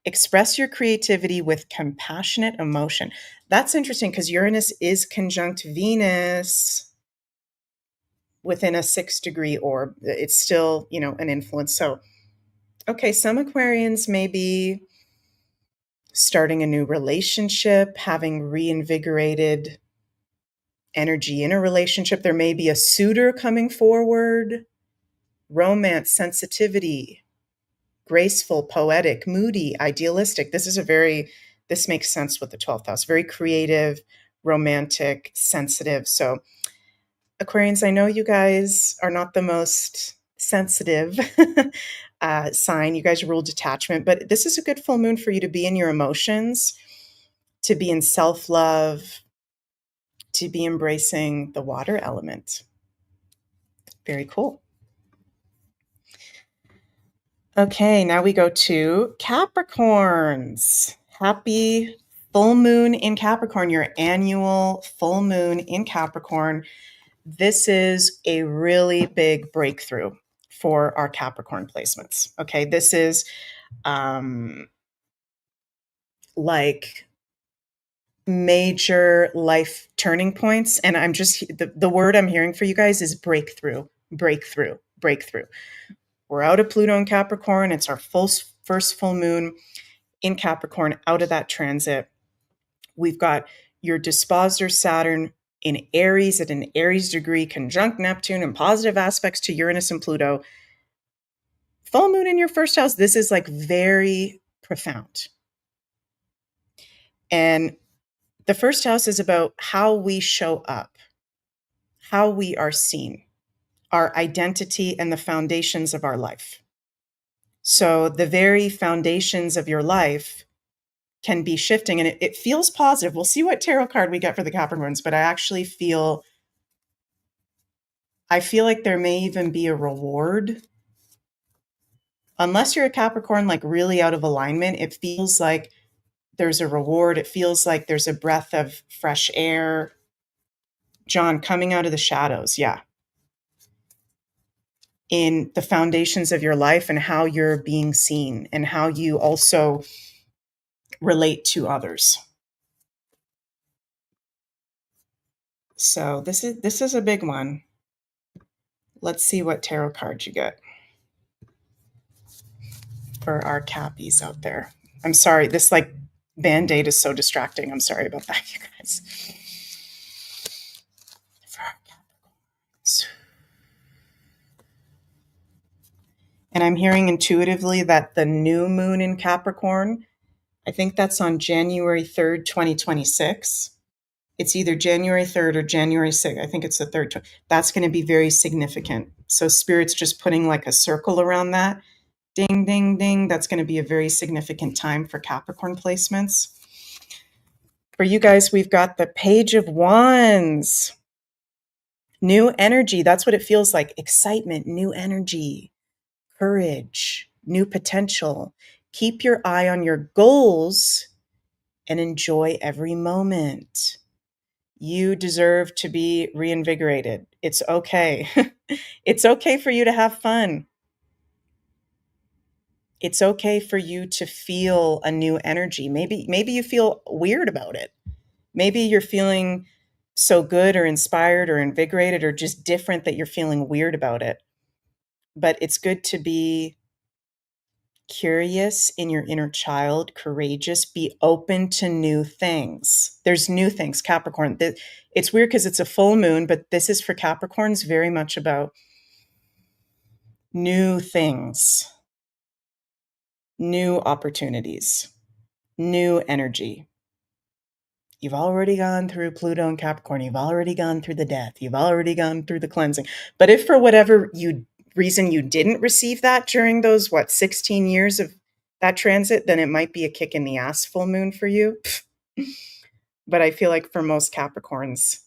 Express your creativity with compassionate emotion. That's interesting because Uranus is conjunct Venus within a 6-degree orb. It's still, an influence. So, okay, some Aquarians may be starting a new relationship, having reinvigorated energy in a relationship. There may be a suitor coming forward. Romance, sensitivity, graceful, poetic, moody, idealistic. This makes sense with the 12th house. Very creative, romantic, sensitive. So Aquarians, I know you guys are not the most sensitive sign. You guys rule detachment, but this is a good full moon for you to be in your emotions, to be in self-love, to be embracing the water element. Very cool. Okay, now we go to Capricorns. Happy full moon in Capricorn, your annual full moon in Capricorn. this is a really big breakthrough for our Capricorn placements. Okay, this is like major life turning points. And I'm just, the word I'm hearing for you guys is breakthrough, breakthrough, breakthrough. We're out of Pluto and Capricorn. It's our first full moon in Capricorn out of that transit. We've got your dispositor Saturn in Aries at an Aries degree, conjunct Neptune, and positive aspects to Uranus and Pluto. Full moon in your first house. This is like very profound. And the first house is about how we show up, how we are seen, our identity, and the foundations of our life. So the very foundations of your life can be shifting, and it feels positive. We'll see what tarot card we get for the Capricorns, but I feel like there may even be a reward. Unless you're a Capricorn, like really out of alignment, it feels like there's a reward. It feels like there's a breath of fresh air. John, coming out of the shadows. Yeah. In the foundations of your life and how you're being seen and how you also relate to others. So this is a big one. Let's see what tarot card you get for our Cappies out there. I'm sorry, this like Band-Aid is so distracting. I'm sorry about that, you guys. For our Capricorns. And I'm hearing intuitively that the new moon in Capricorn, I think that's on January 3rd, 2026. It's either January 3rd or January 6th. I think it's the 3rd. That's going to be very significant. So Spirit's just putting like a circle around that. Ding, ding, ding. That's going to be a very significant time for Capricorn placements. For you guys, we've got the Page of Wands. New energy. That's what it feels like. Excitement, new energy, courage, new potential. Keep your eye on your goals and enjoy every moment. You deserve to be reinvigorated. It's okay. It's okay for you to have fun. It's okay for you to feel a new energy. Maybe you feel weird about it. Maybe you're feeling so good or inspired or invigorated or just different that you're feeling weird about it. But it's good to be curious in your inner child, courageous, be open to new things. There's new things, Capricorn. It's weird because it's a full moon, but this is for Capricorns very much about new things, new opportunities, new energy. You've already gone through Pluto and Capricorn. You've already gone through the death. You've already gone through the cleansing. But if for whatever reason you didn't receive that during those, 16 years of that transit, then it might be a kick in the ass full moon for you. But I feel like for most Capricorns,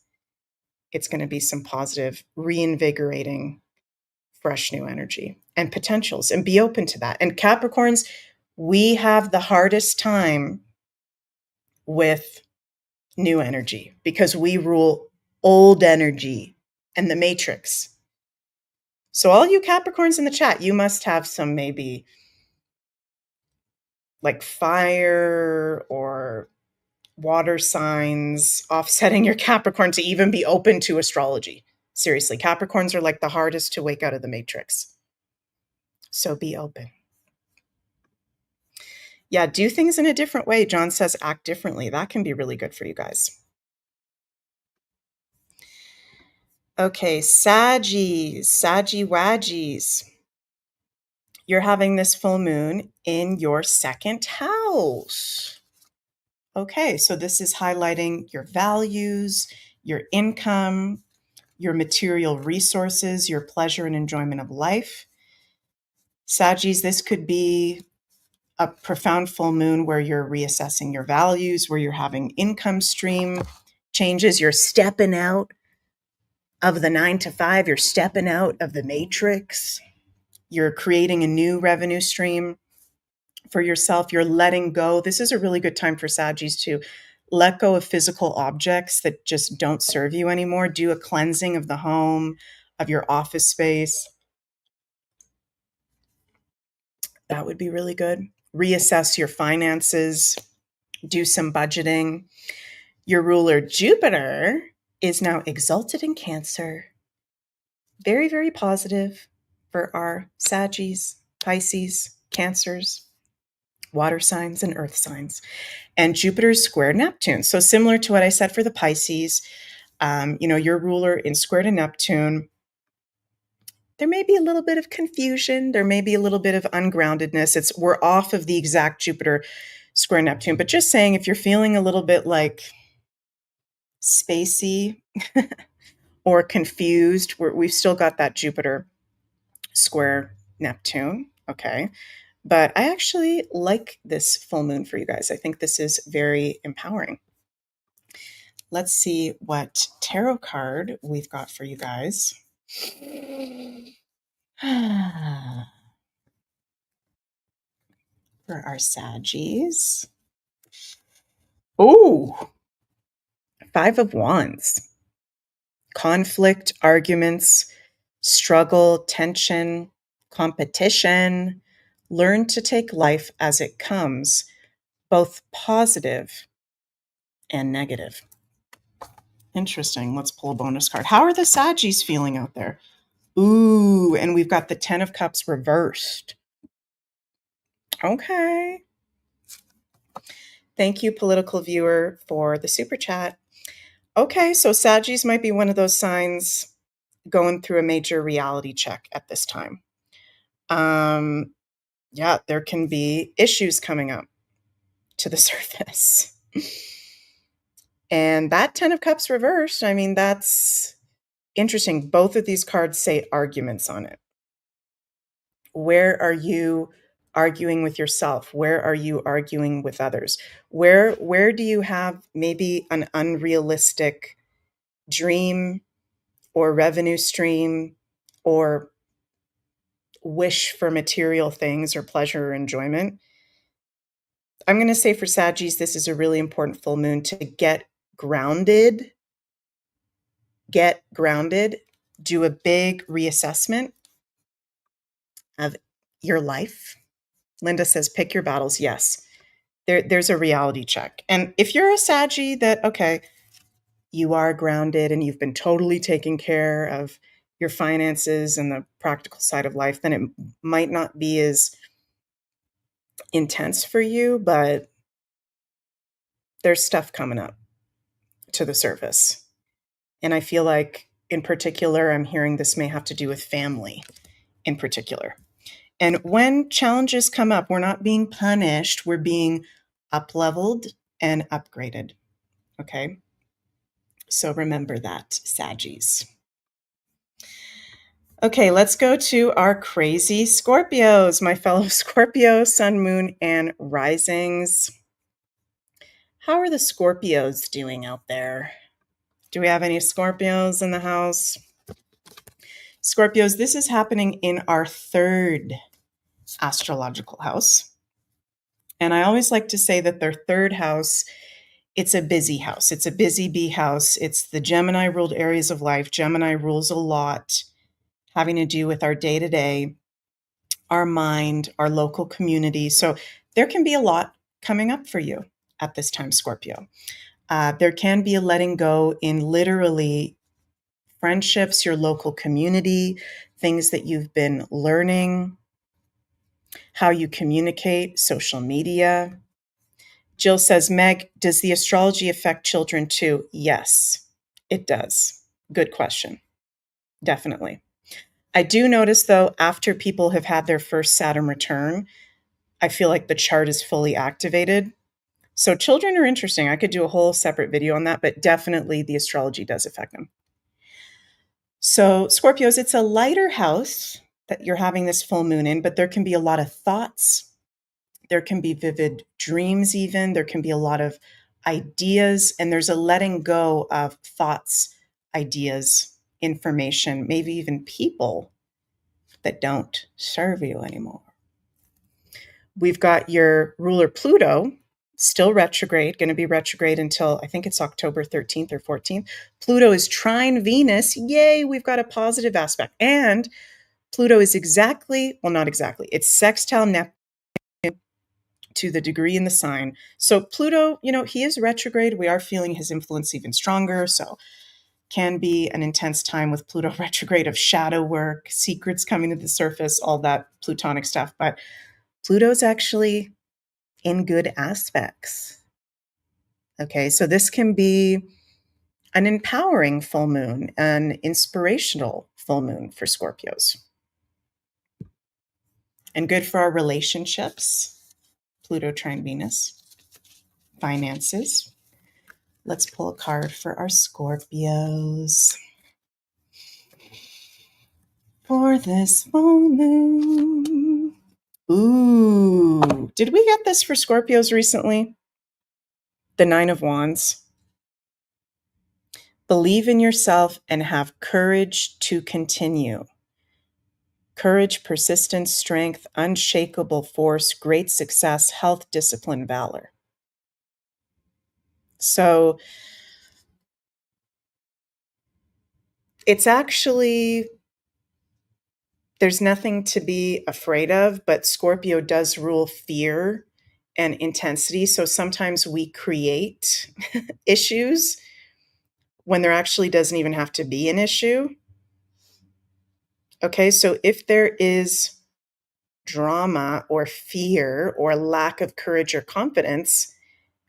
it's going to be some positive, reinvigorating, fresh new energy and potentials, and be open to that. And Capricorns, we have the hardest time with new energy because we rule old energy and the matrix. So all you Capricorns in the chat, you must have some maybe like fire or water signs offsetting your Capricorn to even be open to astrology. Seriously, Capricorns are like the hardest to wake out of the matrix. So be open. Yeah, do things in a different way. John says act differently. That can be really good for you guys. Okay, Saggy-waggies. You're having this full moon in your second house. Okay, so this is highlighting your values, your income, your material resources, your pleasure and enjoyment of life. Saggies, this could be a profound full moon where you're reassessing your values, where you're having income stream changes, you're stepping out of the 9 to 5, you're stepping out of the matrix, you're creating a new revenue stream for yourself, you're letting go. This is a really good time for Saggies to let go of physical objects that just don't serve you anymore. Do a cleansing of the home, of your office space. That would be really good. Reassess your finances, do some budgeting. Your ruler, Jupiter, is now exalted in Cancer. Very, very positive for our Saggies, Pisces, Cancers, water signs, and earth signs. And Jupiter is square Neptune. So similar to what I said for the Pisces, your ruler in square to Neptune, there may be a little bit of confusion. There may be a little bit of ungroundedness. We're off of the exact Jupiter square Neptune, but just saying, if you're feeling a little bit like spacey or confused, we've still got that Jupiter square Neptune. Okay. But I actually like this full moon for you guys. I think this is very empowering. Let's see what tarot card we've got for you guys. For our Saggies. Oh, 5 of Wands. Conflict, arguments, struggle, tension, competition. Learn to take life as it comes, both positive and negative. Interesting. Let's pull a bonus card. How are the Saggies feeling out there? Ooh, and we've got the 10 of Cups reversed. Okay. Thank you, political viewer, for the super chat. Okay, so Saggies might be one of those signs going through a major reality check at this time. Yeah, there can be issues coming up to the surface. And that 10 of Cups reversed, I mean, that's interesting. Both of these cards say arguments on it. Where are you arguing with yourself? Where are you arguing with others? Where do you have maybe an unrealistic dream or revenue stream or wish for material things or pleasure or enjoyment? I'm going to say for Saggies, this is a really important full moon to get grounded, do a big reassessment of your life. Linda says, pick your battles. Yes, there's a reality check. And if you're a Saggy that, okay, you are grounded and you've been totally taking care of your finances and the practical side of life, then it might not be as intense for you, but there's stuff coming up to the surface. And I feel like in particular, I'm hearing this may have to do with family in particular. And when challenges come up, we're not being punished, we're being up-leveled and upgraded. Okay? So remember that, Saggies. Okay, let's go to our crazy Scorpios, my fellow Scorpio, Sun, Moon, and Risings. How are the Scorpios doing out there? Do we have any Scorpios in the house? Scorpios, this is happening in our 3rd astrological house. And I always like to say that their 3rd house, it's a busy house. It's a busy bee house. It's the Gemini ruled areas of life. Gemini rules a lot having to do with our day-to-day, our mind, our local community. So there can be a lot coming up for you at this time, Scorpio. There can be a letting go in literally friendships, your local community, things that you've been learning, how you communicate, social media. Jill says, Meg, does the astrology affect children too? Yes, it does. Good question. Definitely. I do notice, though, after people have had their first Saturn return, I feel like the chart is fully activated. So children are interesting. I could do a whole separate video on that, but definitely the astrology does affect them. So Scorpios, it's a lighter house that you're having this full moon in, but there can be a lot of thoughts. There can be vivid dreams even. There can be a lot of ideas, and there's a letting go of thoughts, ideas, information, maybe even people that don't serve you anymore. We've got your ruler Pluto still retrograde, going to be retrograde until I think it's October 13th or 14th. Pluto is trine Venus. Yay, we've got a positive aspect. And Pluto is exactly, well, not exactly, it's sextile Neptune to the degree in the sign. So Pluto, he is retrograde. We are feeling his influence even stronger. So can be an intense time with Pluto retrograde of shadow work, secrets coming to the surface, all that Plutonic stuff. But Pluto's actually in good aspects. Okay, so this can be an empowering full moon, an inspirational full moon for Scorpios. And good for our relationships. Pluto trine Venus. Finances. Let's pull a card for our Scorpios for this full moon. Ooh, did we get this for Scorpios recently? The Nine of Wands. Believe in yourself and have courage to continue. Courage, persistence, strength, unshakable force, great success, health, discipline, valor. So it's actually, there's nothing to be afraid of, but Scorpio does rule fear and intensity. So sometimes we create issues when there actually doesn't even have to be an issue. Okay, so if there is drama or fear or lack of courage or confidence,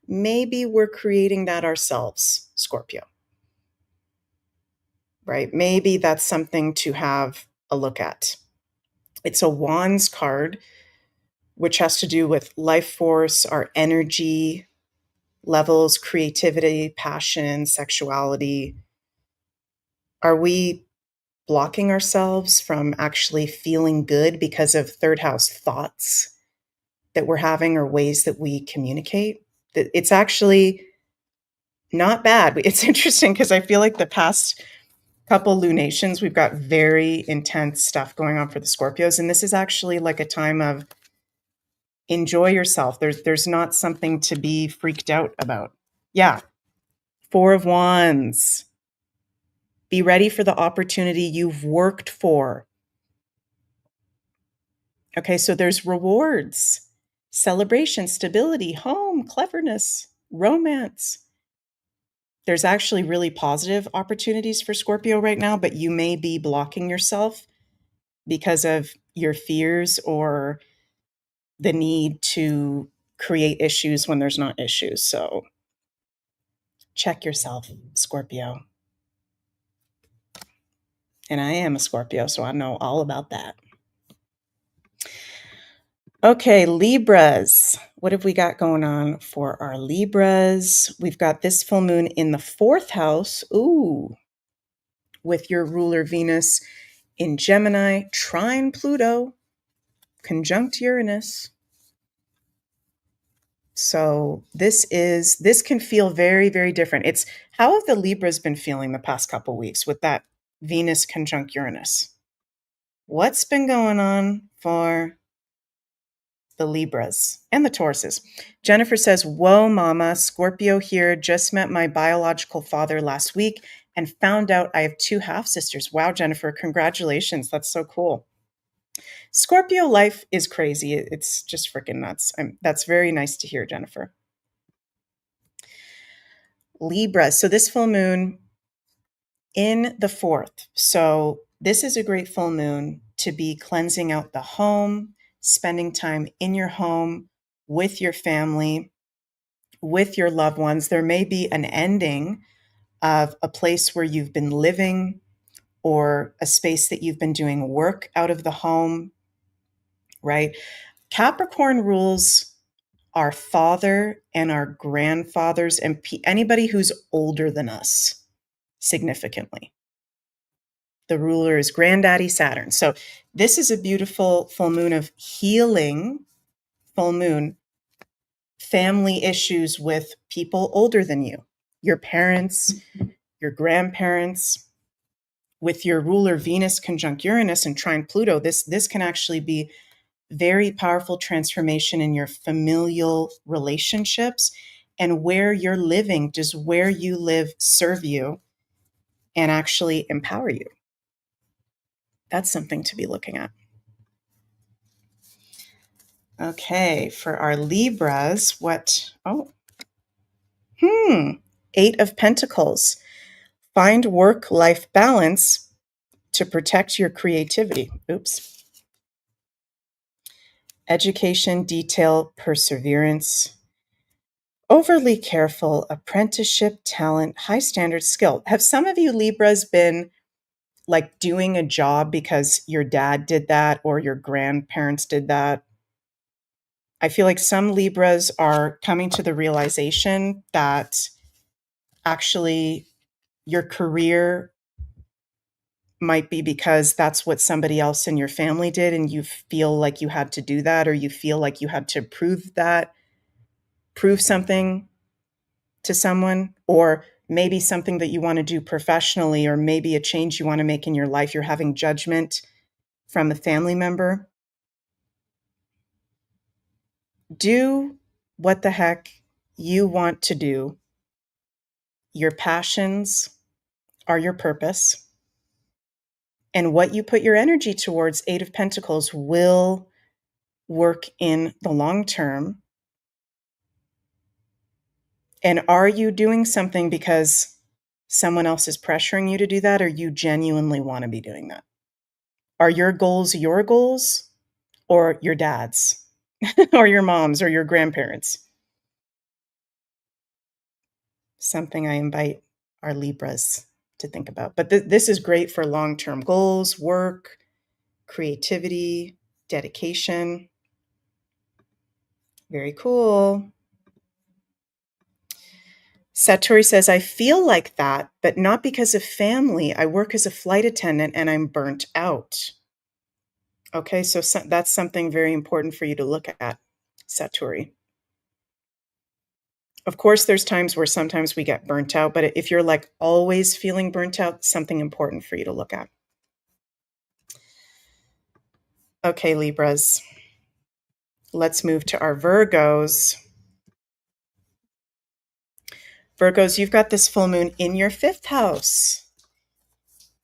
maybe we're creating that ourselves, Scorpio. Right? Maybe that's something to have a look at. It's a Wands card, which has to do with life force, our energy levels, creativity, passion, sexuality. Are we blocking ourselves from actually feeling good because of third house thoughts that we're having or ways that we communicate? It's actually not bad. It's interesting because I feel like the past couple lunations, we've got very intense stuff going on for the Scorpios. And this is actually like a time of enjoy yourself. There's not something to be freaked out about. Yeah. Four of Wands. Be ready for the opportunity you've worked for. Okay, so there's rewards, celebration, stability, home, cleverness, romance. There's actually really positive opportunities for Scorpio right now, but you may be blocking yourself because of your fears or the need to create issues when there's not issues. So check yourself, Scorpio. And I am a Scorpio, so I know all about that. Okay, Libras. What have we got going on for our Libras? We've got this full moon in the 4th house. Ooh, with your ruler Venus in Gemini, trine Pluto, conjunct Uranus. So this can feel very, very different. It's how have the Libras been feeling the past couple weeks with that Venus conjunct Uranus? What's been going on for the Libras and the Tauruses? Jennifer says, whoa, mama, Scorpio here. Just met my biological father last week and found out I have 2 half-sisters. Wow, Jennifer, congratulations. That's so cool. Scorpio life is crazy. It's just freaking nuts. That's very nice to hear, Jennifer. Libra. So this full moon in the 4th. So this is a great full moon to be cleansing out the home, spending time in your home with your family, with your loved ones. There may be an ending of a place where you've been living or a space that you've been doing work out of the home, right? Capricorn rules our father and our grandfathers and anybody who's older than us significantly. The ruler is Granddaddy Saturn. So this is a beautiful full moon of healing, full moon, family issues with people older than you, your parents, your grandparents. With your ruler Venus conjunct Uranus and trine Pluto, this can actually be very powerful transformation in your familial relationships and where you're living. Does where you live serve you and actually empower you? That's something to be looking at. Okay, for our Libras, Eight of Pentacles. Find work-life balance to protect your creativity. Oops. Education, detail, perseverance. Overly careful, apprenticeship, talent, high standard skill. Have some of you Libras been like doing a job because your dad did that or your grandparents did that? I feel like some Libras are coming to the realization that actually your career might be because that's what somebody else in your family did and you feel like you had to do that, or you feel like you had to prove something to someone, or maybe something that you want to do professionally, or maybe a change you want to make in your life. You're having judgment from a family member. Do what the heck you want to do. Your passions are your purpose. And what you put your energy towards, Eight of Pentacles, will work in the long term. And are you doing something because someone else is pressuring you to do that, or you genuinely want to be doing that? Are your goals or your dad's or your mom's or your grandparents? Something I invite our Libras to think about. But this is great for long-term goals, work, creativity, dedication. Very cool. Satori says, I feel like that, but not because of family. I work as a flight attendant and I'm burnt out. Okay, so that's something very important for you to look at, Satori. Of course, there's times where sometimes we get burnt out, but if you're like always feeling burnt out, something important for you to look at. Okay, Libras, let's move to our Virgos. Virgos, you've got this full moon in your fifth house,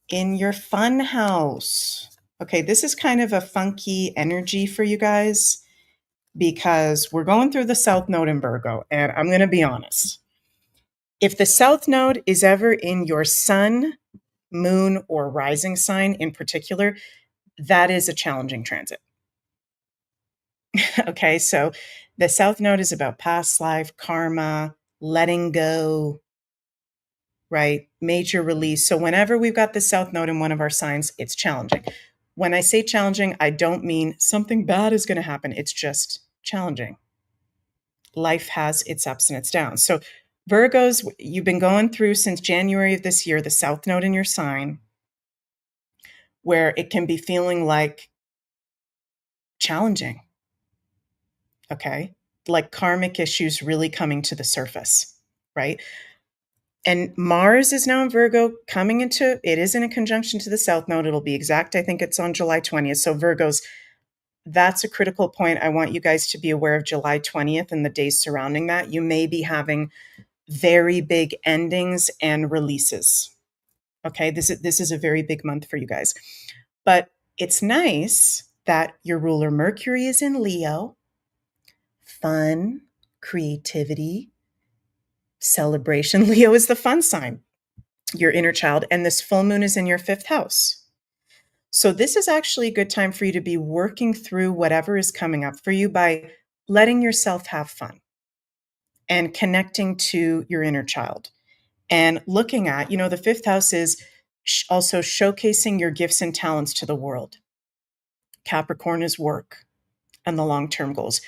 in your fun house. Okay, this is kind of a funky energy for you guys because we're going through the South Node in Virgo, and I'm going to be honest. If the South Node is ever in your sun, moon, or rising sign in particular, that is a challenging transit. Okay, so the South Node is about past life, karma, letting go, right? Major release. So whenever we've got the South Node in one of our signs, it's challenging. When I say challenging, I don't mean something bad is going to happen. It's just challenging. Life has its ups and its downs. So Virgos, you've been going through since January of this year, the South Node in your sign, where it can be feeling like challenging. Okay. Like karmic issues really coming to the surface, right? And Mars is now in Virgo, coming into, it is in a conjunction to the South Node. It'll be exact. I think it's on July 20th. So Virgos, that's a critical point. I want you guys to be aware of July 20th and the days surrounding that. You may be having very big endings and releases. Okay, this is a very big month for you guys. But it's nice that your ruler Mercury is in Leo. Fun, creativity, celebration. Leo is the fun sign, your inner child, and this full moon is in your fifth house. So this is actually a good time for you to be working through whatever is coming up for you by letting yourself have fun and connecting to your inner child and looking at, the fifth house is also showcasing your gifts and talents to the world. Capricorn is work and the long-term goals.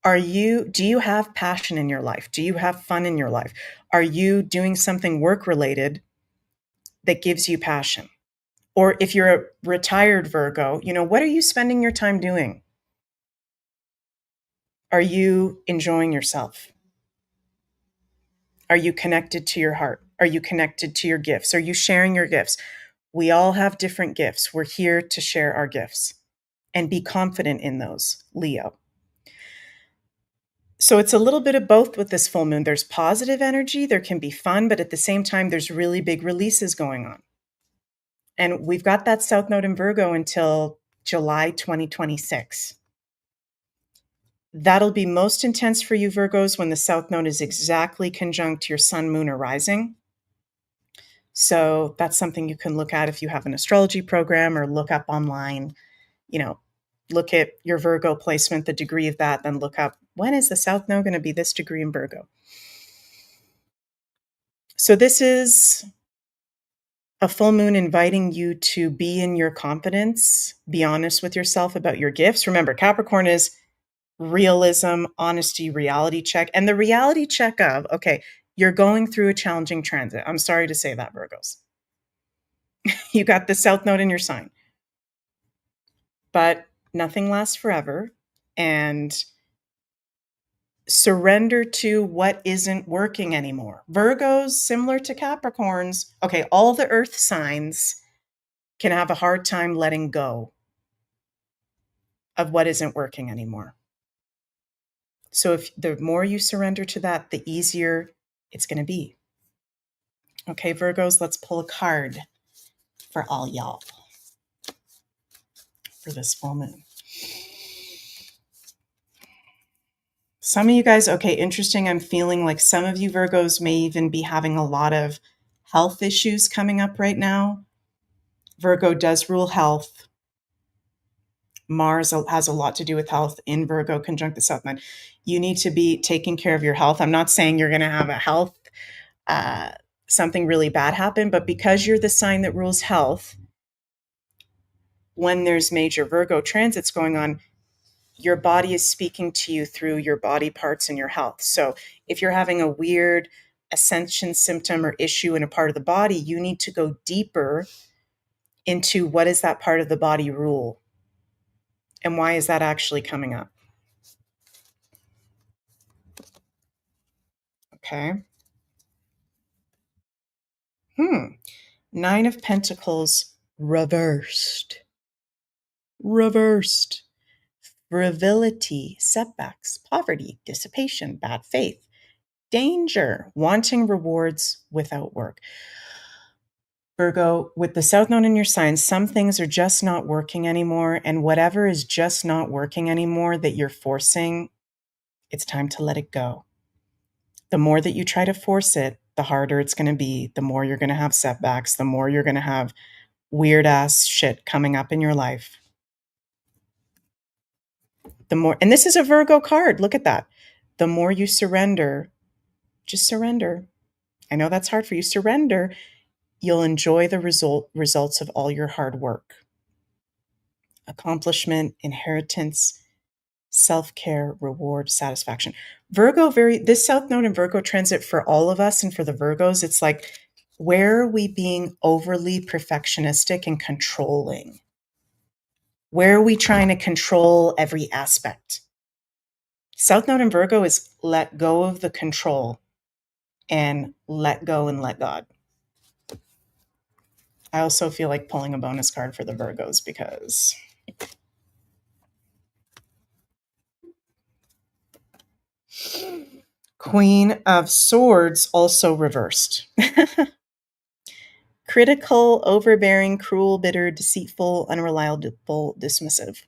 Do you have passion in your life? Do you have fun in your life? Are you doing something work-related that gives you passion? Or if you're a retired Virgo, what are you spending your time doing? Are you enjoying yourself? Are you connected to your heart? Are you connected to your gifts? Are you sharing your gifts? We all have different gifts. We're here to share our gifts. and be confident in those, Leo. So it's a little bit of both with this full moon. There's positive energy, there can be fun, but at the same time, there's really big releases going on. And we've got that South Node in Virgo until July 2026. That'll be most intense for you, Virgos, when the South Node is exactly conjunct your sun, moon, or rising. So that's something you can look at if you have an astrology program, or look up online, look at your Virgo placement, the degree of that, then look up, when is the South Node going to be this degree in Virgo? So this is a full moon inviting you to be in your confidence, be honest with yourself about your gifts. Remember, Capricorn is realism, honesty, reality check. And the reality check of, okay, you're going through a challenging transit. I'm sorry to say that, Virgos. You got the South Node in your sign. But nothing lasts forever. And surrender to what isn't working anymore. Virgos, similar to Capricorns, okay, all the earth signs can have a hard time letting go of what isn't working anymore. So if the more you surrender to that, the easier it's going to be. Okay, Virgos, let's pull a card for all y'all for this full moon. Some of you guys, okay, interesting. I'm feeling like some of you Virgos may even be having a lot of health issues coming up right now. Virgo does rule health. Mars has a lot to do with health in Virgo conjunct the South Node. You need to be taking care of your health. I'm not saying you're going to have a health, something really bad happen, but because you're the sign that rules health, when there's major Virgo transits going on, your body is speaking to you through your body parts and your health. So if you're having a weird ascension symptom or issue in a part of the body, you need to go deeper into what is that part of the body rule and why is that actually coming up. Okay. 9 of Pentacles reversed. Frivolity, setbacks, poverty, dissipation, bad faith, danger, wanting rewards without work. Virgo, with the South Node in your sign, some things are just not working anymore. And whatever is just not working anymore that you're forcing, it's time to let it go. The more that you try to force it, the harder it's going to be, the more you're going to have setbacks, the more you're going to have weird ass shit coming up in your life. The more, and this is a Virgo card, look at that. The more you surrender, just surrender. I know that's hard for you. Surrender, you'll enjoy the results of all your hard work. Accomplishment, inheritance, self-care, reward, satisfaction. Virgo, this South Node in Virgo transit for all of us and for the Virgos, it's like, where are we being overly perfectionistic and controlling? Where are we trying to control every aspect? South Node in Virgo is let go of the control and let go and let God. I also feel like pulling a bonus card for the Virgos because Queen of Swords also reversed. Critical, overbearing, cruel, bitter, deceitful, unreliable, dismissive.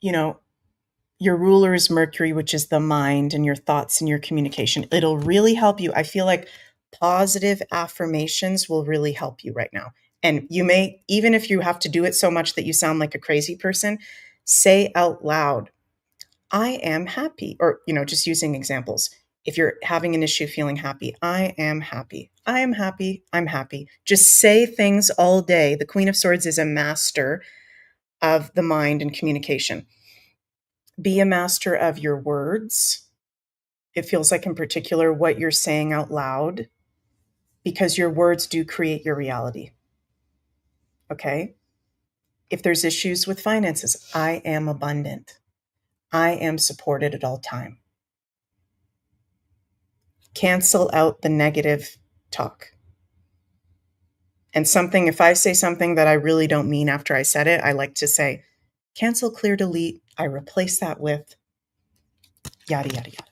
Your ruler is Mercury, which is the mind and your thoughts and your communication. It'll really help you. I feel like positive affirmations will really help you right now. And you may, even if you have to do it so much that you sound like a crazy person, say out loud, I am happy. Or, just using examples. If you're having an issue feeling happy, I am happy. I am happy. I'm happy. Just say things all day. The Queen of Swords is a master of the mind and communication. Be a master of your words. It feels like in particular what you're saying out loud, because your words do create your reality. Okay? If there's issues with finances, I am abundant. I am supported at all time. Cancel out the negative talk And something, if I say something that I really don't mean after I said it, I like to say, cancel, clear, delete. I replace that with yada, yada, yada.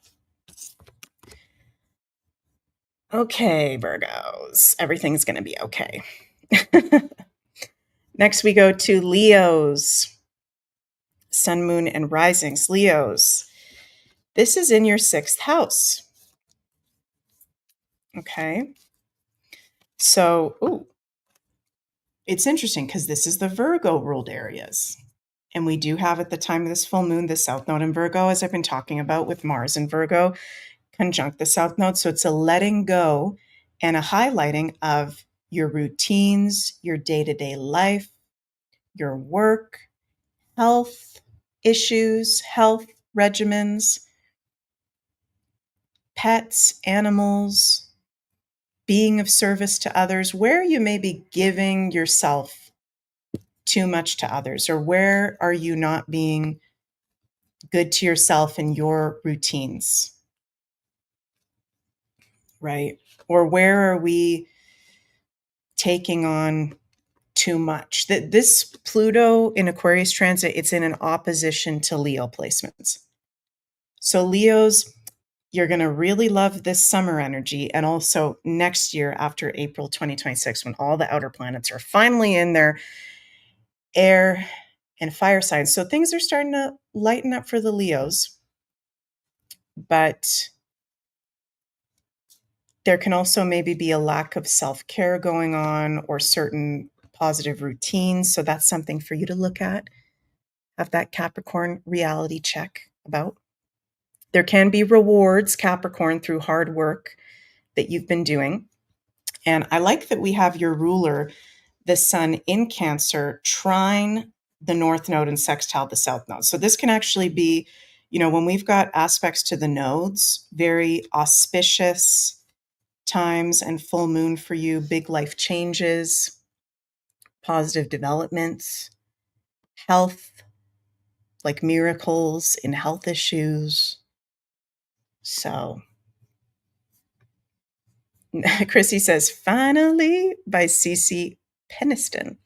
Okay, Virgos, everything's going to be okay. Next, we go to Leos. Sun, moon, and risings. Leos, this is in your 6th house. Okay. So, it's interesting because this is the Virgo ruled areas. And we do have at the time of this full moon, the South Node in Virgo, as I've been talking about with Mars in Virgo, conjunct the South Node. So it's a letting go and a highlighting of your routines, your day-to-day life, your work, health issues, health regimens, pets, animals, being of service to others, where you may be giving yourself too much to others, or where are you not being good to yourself in your routines, right? Or where are we taking on too much? This Pluto in Aquarius transit, it's in an opposition to Leo placements. So Leos, you're going to really love this summer energy. And also next year after April 2026, when all the outer planets are finally in their air and fire signs. So things are starting to lighten up for the Leos. But there can also maybe be a lack of self-care going on or certain positive routines. So that's something for you to look at. Have that Capricorn reality check about. There can be rewards, Capricorn, through hard work that you've been doing. And I like that we have your ruler, the sun in Cancer, trine the North Node and sextile the South Node. So this can actually be, when we've got aspects to the nodes, very auspicious times and full moon for you, big life changes, positive developments, health, like miracles in health issues. So Chrissy says, finally by Cece Peniston.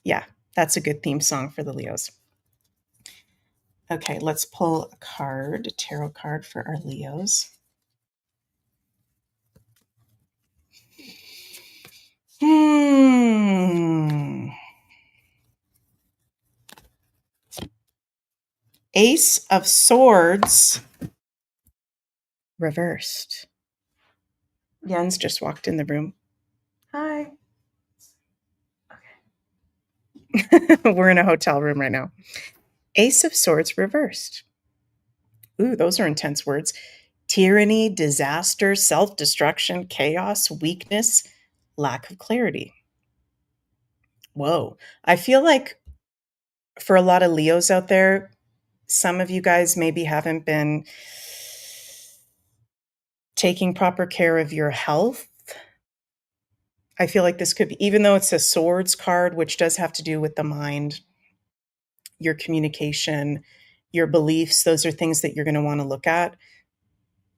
Yeah, that's a good theme song for the Leos. Okay, let's pull a card, a tarot card for our Leos. Ace of Swords reversed. Jens just walked in the room. Hi. Okay. We're in a hotel room right now. Ace of Swords reversed. Ooh, those are intense words. Tyranny, disaster, self-destruction, chaos, weakness, lack of clarity. Whoa. I feel like for a lot of Leos out there, some of you guys maybe haven't been taking proper care of your health. I feel like this could be, even though it's a swords card, which does have to do with the mind, your communication, your beliefs, those are things that you're going to want to look at.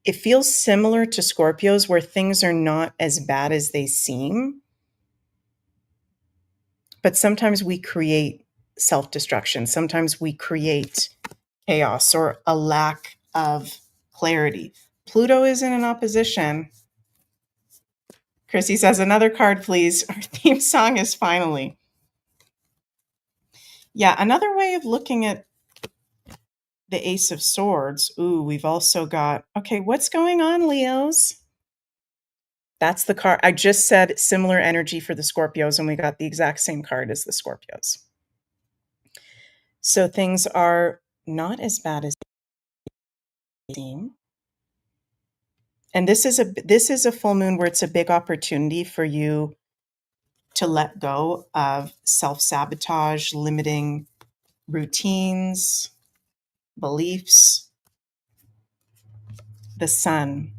It feels similar to Scorpios, where things are not as bad as they seem. But sometimes we create self-destruction. Sometimes we create chaos or a lack of clarity. Pluto is in an opposition. Chrissy says, another card, please. Our theme song is finally. Yeah, another way of looking at the Ace of Swords. Ooh, we've also got, okay, what's going on, Leos? That's the card. I just said similar energy for the Scorpios, and we got the exact same card as the Scorpios. So things are not as bad as they seem. And this is a full moon where it's a big opportunity for you to let go of self-sabotage, limiting routines, beliefs. The Sun,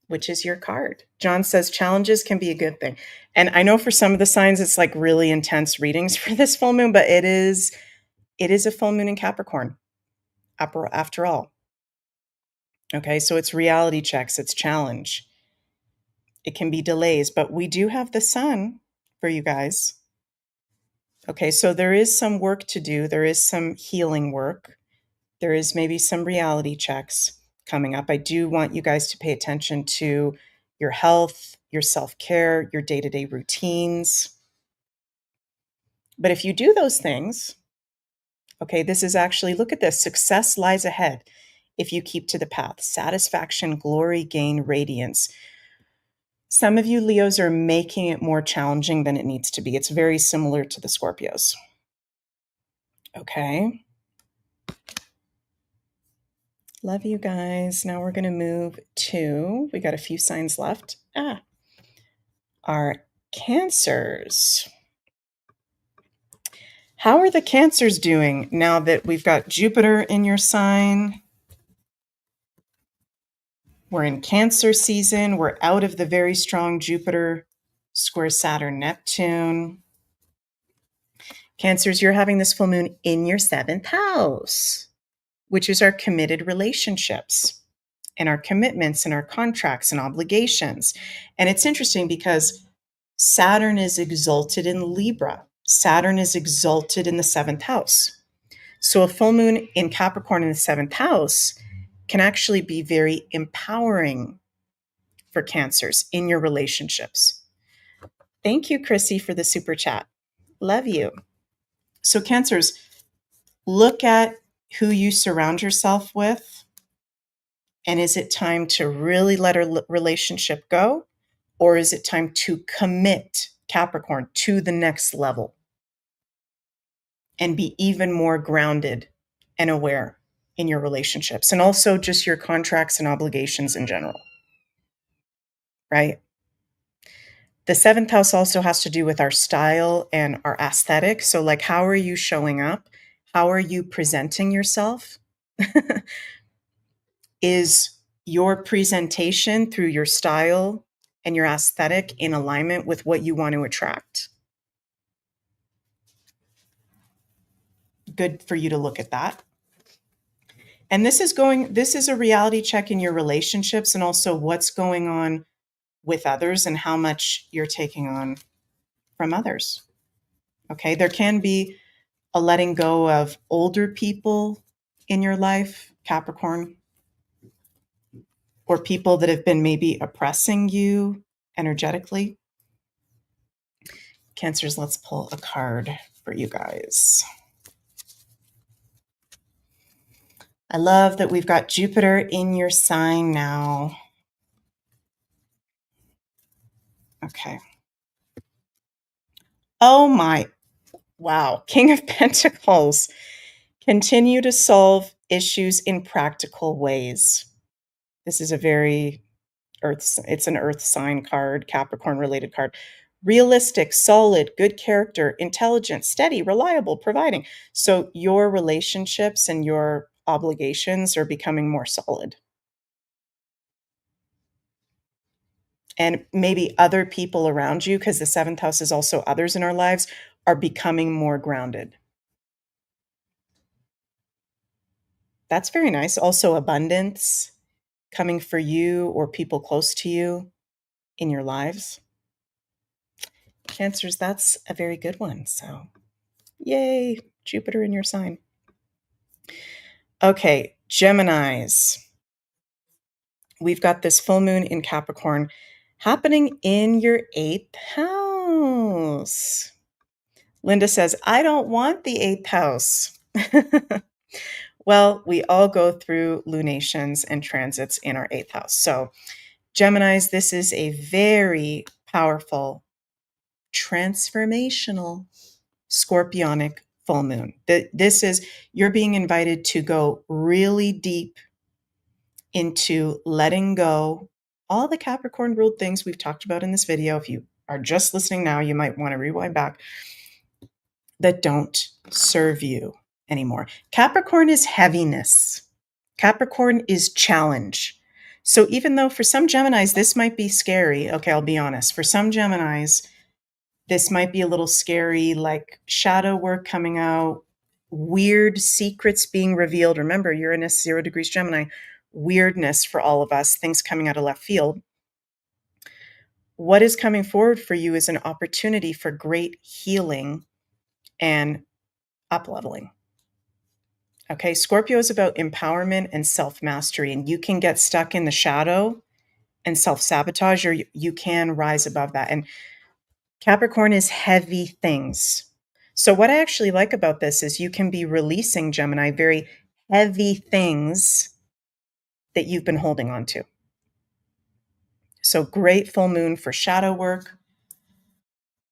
which is your card. John says challenges can be a good thing. And I know for some of the signs, it's like really intense readings for this full moon, but it is a full moon in Capricorn after all. Okay, so it's reality checks, it's challenge. It can be delays, but we do have the sun for you guys. Okay, so there is some work to do. There is some healing work. There is maybe some reality checks coming up. I do want you guys to pay attention to your health, your self-care, your day-to-day routines. But if you do those things, okay, this is actually, look at this, success lies ahead if you keep to the path. Satisfaction, glory, gain, radiance. Some of you Leos are making it more challenging than it needs to be. It's very similar to the Scorpios. Okay. Love you guys. Now we're going to move to, we got a few signs left. Our Cancers. How are the Cancers doing now that we've got Jupiter in your sign? We're in Cancer season. We're out of the very strong Jupiter square Saturn Neptune. Cancers, you're having this full moon in your 7th house, which is our committed relationships and our commitments and our contracts and obligations. And it's interesting because Saturn is exalted in Libra. Saturn is exalted in the 7th house. So a full moon in Capricorn in the 7th house can actually be very empowering for Cancers in your relationships. Thank you, Chrissy, for the super chat. Love you. So Cancers, look at who you surround yourself with. And is it time to really let a relationship go? Or is it time to commit, Capricorn, to the next level and be even more grounded and aware in your relationships and also just your contracts and obligations in general, right? The 7th house also has to do with our style and our aesthetic. So like, how are you showing up? How are you presenting yourself? Is your presentation through your style and your aesthetic in alignment with what you want to attract? Good for you to look at that. And this is a reality check in your relationships and also what's going on with others and how much you're taking on from others. Okay, there can be a letting go of older people in your life, Capricorn, or people that have been maybe oppressing you energetically. Cancers, let's pull a card for you guys. I love that we've got Jupiter in your sign now. Okay. Oh my, wow. King of Pentacles. Continue to solve issues in practical ways. This is a very it's an earth sign card, Capricorn related card. Realistic, solid, good character, intelligent, steady, reliable, providing. So your relationships and your obligations are becoming more solid. And maybe other people around you, because the 7th house is also others in our lives, are becoming more grounded. That's very nice. Also abundance coming for you or people close to you in your lives. Cancers, that's a very good one. So yay, Jupiter in your sign. Okay, Geminis. We've got this full moon in Capricorn happening in your 8th house. Linda says, I don't want the 8th house. Well, we all go through lunations and transits in our 8th house. So Geminis, this is a very powerful, transformational, scorpionic full moon. This is, you're being invited to go really deep into letting go all the Capricorn ruled things we've talked about in this video. If you are just listening now, you might want to rewind back, that don't serve you anymore. Capricorn is heaviness. Capricorn is challenge. So even though for some Geminis, this might be scary. Okay, I'll be honest. For some Geminis, this might be a little scary, like shadow work coming out, weird secrets being revealed. Remember, Uranus, 0 degrees Gemini, weirdness for all of us, things coming out of left field. what is coming forward for you is an opportunity for great healing and up-leveling. Okay, Scorpio is about empowerment and self-mastery, and you can get stuck in the shadow and self-sabotage, or you can rise above that. And Capricorn is heavy things. So what I actually like about this is you can be releasing, Gemini, very heavy things that you've been holding on to. So great full moon for shadow work,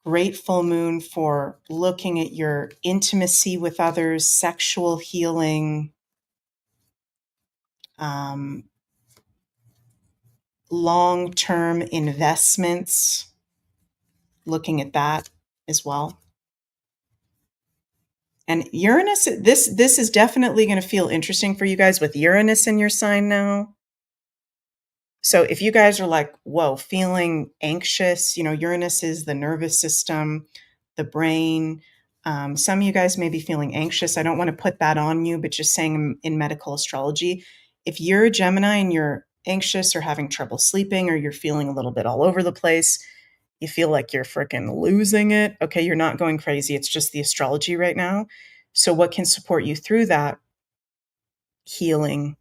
great full moon for looking at your intimacy with others, sexual healing, long-term investments, looking at that as well. And Uranus, this is definitely going to feel interesting for you guys with Uranus in your sign now. So if you guys are like, whoa, feeling anxious, Uranus is the nervous system, the brain. Some of you guys may be feeling anxious. I don't want to put that on you, but just saying in medical astrology, if you're a Gemini and you're anxious or having trouble sleeping, or you're feeling a little bit all over the place, you feel like you're freaking losing it. Okay, you're not going crazy. It's just the astrology right now. So what can support you through that? Healing,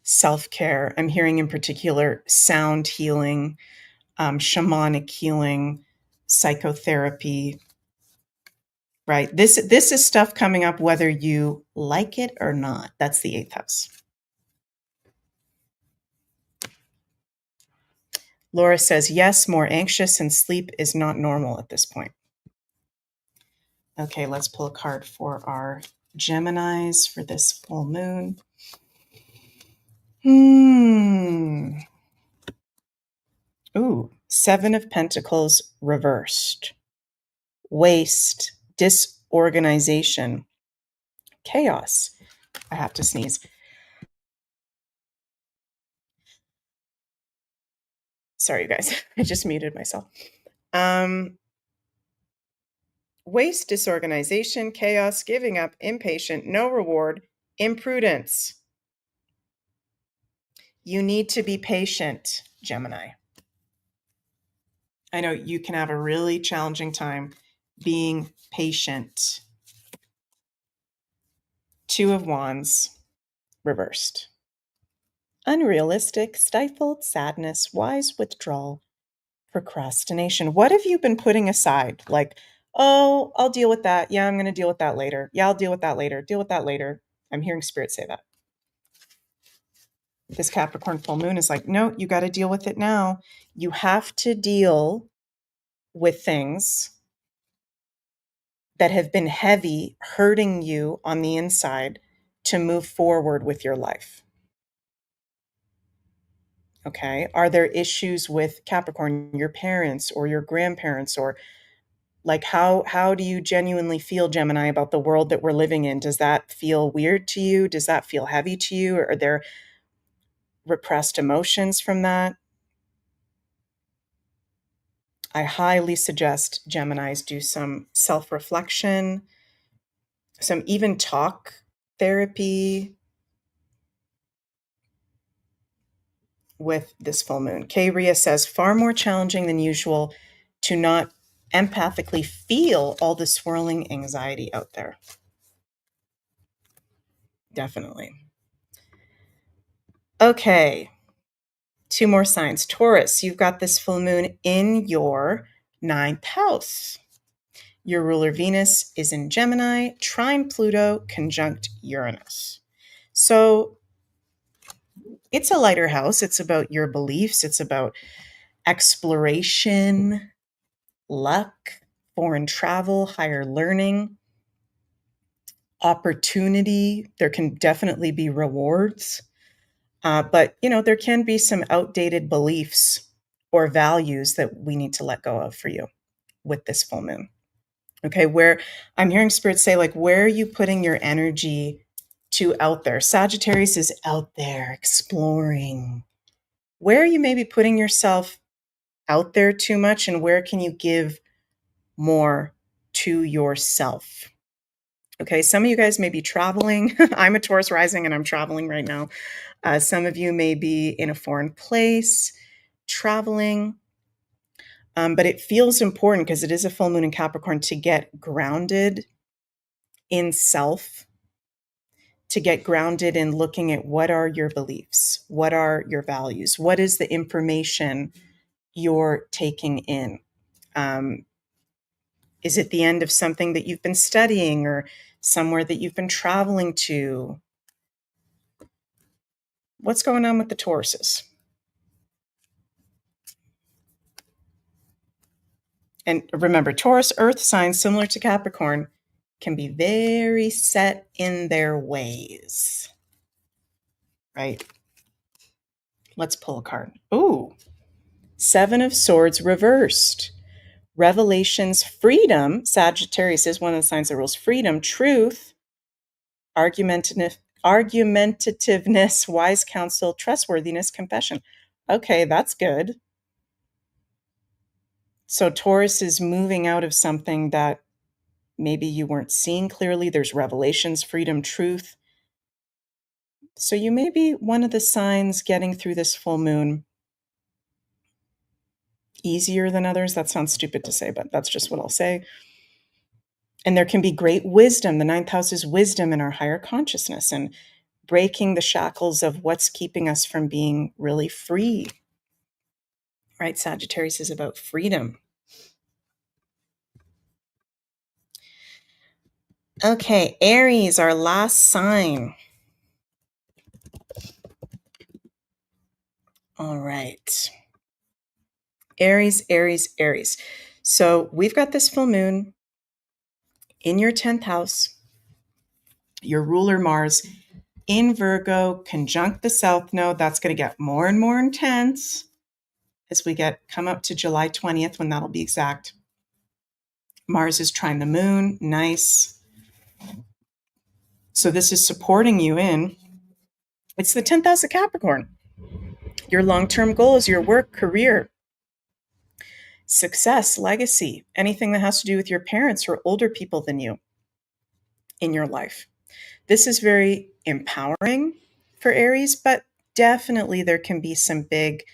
self-care. I'm hearing in particular sound healing, shamanic healing, psychotherapy, right? This is stuff coming up whether you like it or not. That's the 8th house. Laura says, yes, more anxious and sleep is not normal at this point. Okay, let's pull a card for our Geminis for this full moon. Ooh, 7 of Pentacles reversed. Waste, disorganization, chaos. I have to sneeze. Sorry, you guys. I just muted myself. Waste, disorganization, chaos, giving up, impatient, no reward, imprudence. You need to be patient, Gemini. I know you can have a really challenging time being patient. 2 of Wands reversed. Unrealistic, stifled sadness, wise withdrawal, procrastination. What have you been putting aside? Like, oh, I'll deal with that. Yeah, I'm going to deal with that later. Yeah, I'll deal with that later. Deal with that later. I'm hearing Spirit say that. This Capricorn full moon is like, no, you got to deal with it now. You have to deal with things that have been heavy, hurting you on the inside to move forward with your life. Okay. Are there issues with Capricorn, your parents or your grandparents, or like how do you genuinely feel, Gemini, about the world that we're living in? Does that feel weird to you? Does that feel heavy to you? Or are there repressed emotions from that? I highly suggest Geminis do some self-reflection, some even talk therapy with this full moon. Kay Ria says, far more challenging than usual to not empathically feel all the swirling anxiety out there. Definitely. Okay. 2 more signs. Taurus, you've got this full moon in your 9th house. Your ruler Venus is in Gemini, trine Pluto, conjunct Uranus. So it's a lighter house. It's about your beliefs. It's about exploration, luck, foreign travel, higher learning, opportunity. There can definitely be rewards. But, there can be some outdated beliefs or values that we need to let go of for you with this full moon. Okay, where I'm hearing Spirit say, like, where are you putting your energy to out there? Sagittarius is out there exploring. Where are you maybe putting yourself out there too much, and where can you give more to yourself? Okay, some of you guys may be traveling. I'm a Taurus rising and I'm traveling right now. Some of you may be in a foreign place, traveling. But it feels important because it is a full moon in Capricorn to get grounded in self, to get grounded in looking at what are your beliefs, what are your values, what is the information you're taking in. Is it the end of something that you've been studying or somewhere that you've been traveling to? What's going on with the Tauruses? And remember, Taurus, earth signs similar to Capricorn, can be very set in their ways, right? Let's pull a card. Ooh, Seven of Swords reversed. Revelations, freedom. Sagittarius is one of the signs that rules freedom, truth, argumentativeness, wise counsel, trustworthiness, confession. Okay, that's good. So Taurus is moving out of something that maybe you weren't seeing clearly. There's revelations, freedom, truth. So you may be one of the signs getting through this full moon easier than others. That sounds stupid to say, but that's just what I'll say. And there can be great wisdom. The ninth house is wisdom in our higher consciousness and breaking the shackles of what's keeping us from being really free. Right? Sagittarius is about freedom. Okay, Aries, our last sign. All right. Aries, Aries, Aries. So we've got this full moon in your 10th house, your ruler Mars in Virgo, conjunct the South Node. That's going to get more and more intense as we come up to July 20th, when that'll be exact. Mars is trine the moon. Nice. So this is supporting you in, it's the 10th house of Capricorn. Your long-term goals, your work, career, success, legacy, anything that has to do with your parents or older people than you in your life. This is very empowering for Aries, but definitely there can be some big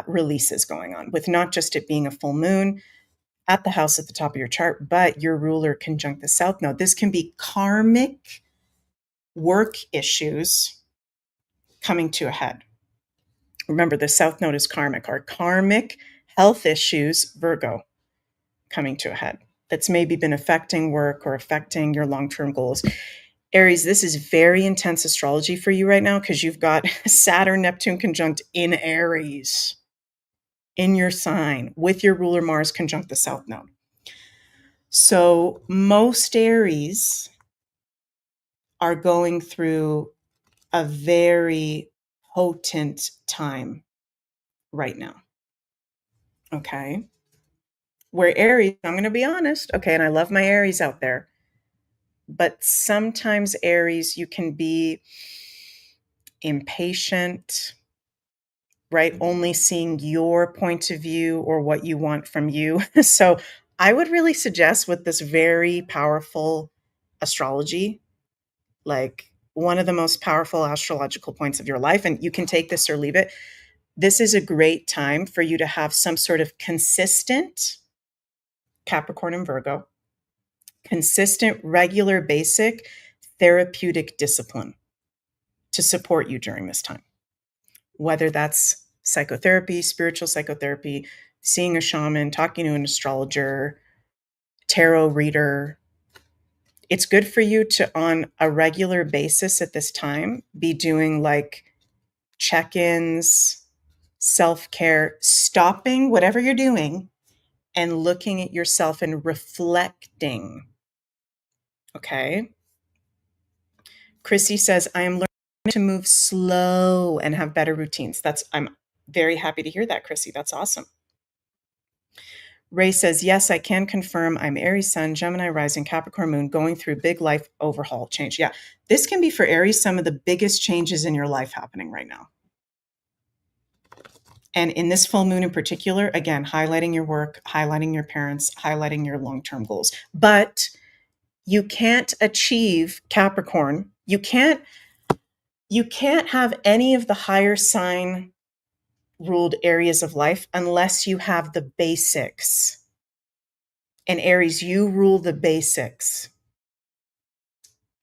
releases going on with not just it being a full moon at the house at the top of your chart, but your ruler conjunct the South Node. This can be karmic work issues coming to a head. Remember, the South Node is karmic. Our karmic health issues, Virgo, coming to a head. That's maybe been affecting work or affecting your long-term goals. Aries, this is very intense astrology for you right now because you've got Saturn, Neptune conjunct in Aries, in your sign, with your ruler Mars conjunct the South Node. So most Aries are going through a very potent time right now. Okay. Where Aries, I'm going to be honest, okay, and I love my Aries out there, but sometimes Aries, you can be impatient, right? Only seeing your point of view or what you want from you. So I would really suggest with this very powerful astrology, like one of the most powerful astrological points of your life, and you can take this or leave it. This is a great time for you to have some sort of consistent Capricorn and Virgo, consistent, regular, basic therapeutic discipline to support you during this time. Whether that's psychotherapy, spiritual psychotherapy, seeing a shaman, talking to an astrologer, tarot reader. It's good for you to, on a regular basis at this time, be doing like check-ins, self-care, stopping whatever you're doing and looking at yourself and reflecting. Okay. Chrissy says, I am learning to move slow and have better routines. I'm very happy to hear that, Chrissy. That's awesome. Ray says, yes, I can confirm I'm Aries Sun, Gemini Rising, Capricorn Moon, going through big life overhaul change. Yeah, this can be for Aries some of the biggest changes in your life happening right now. And in this full moon in particular, again, highlighting your work, highlighting your parents, highlighting your long-term goals. But you can't achieve Capricorn. You can't have any of the higher sign ruled areas of life unless you have the basics. And Aries, you rule the basics.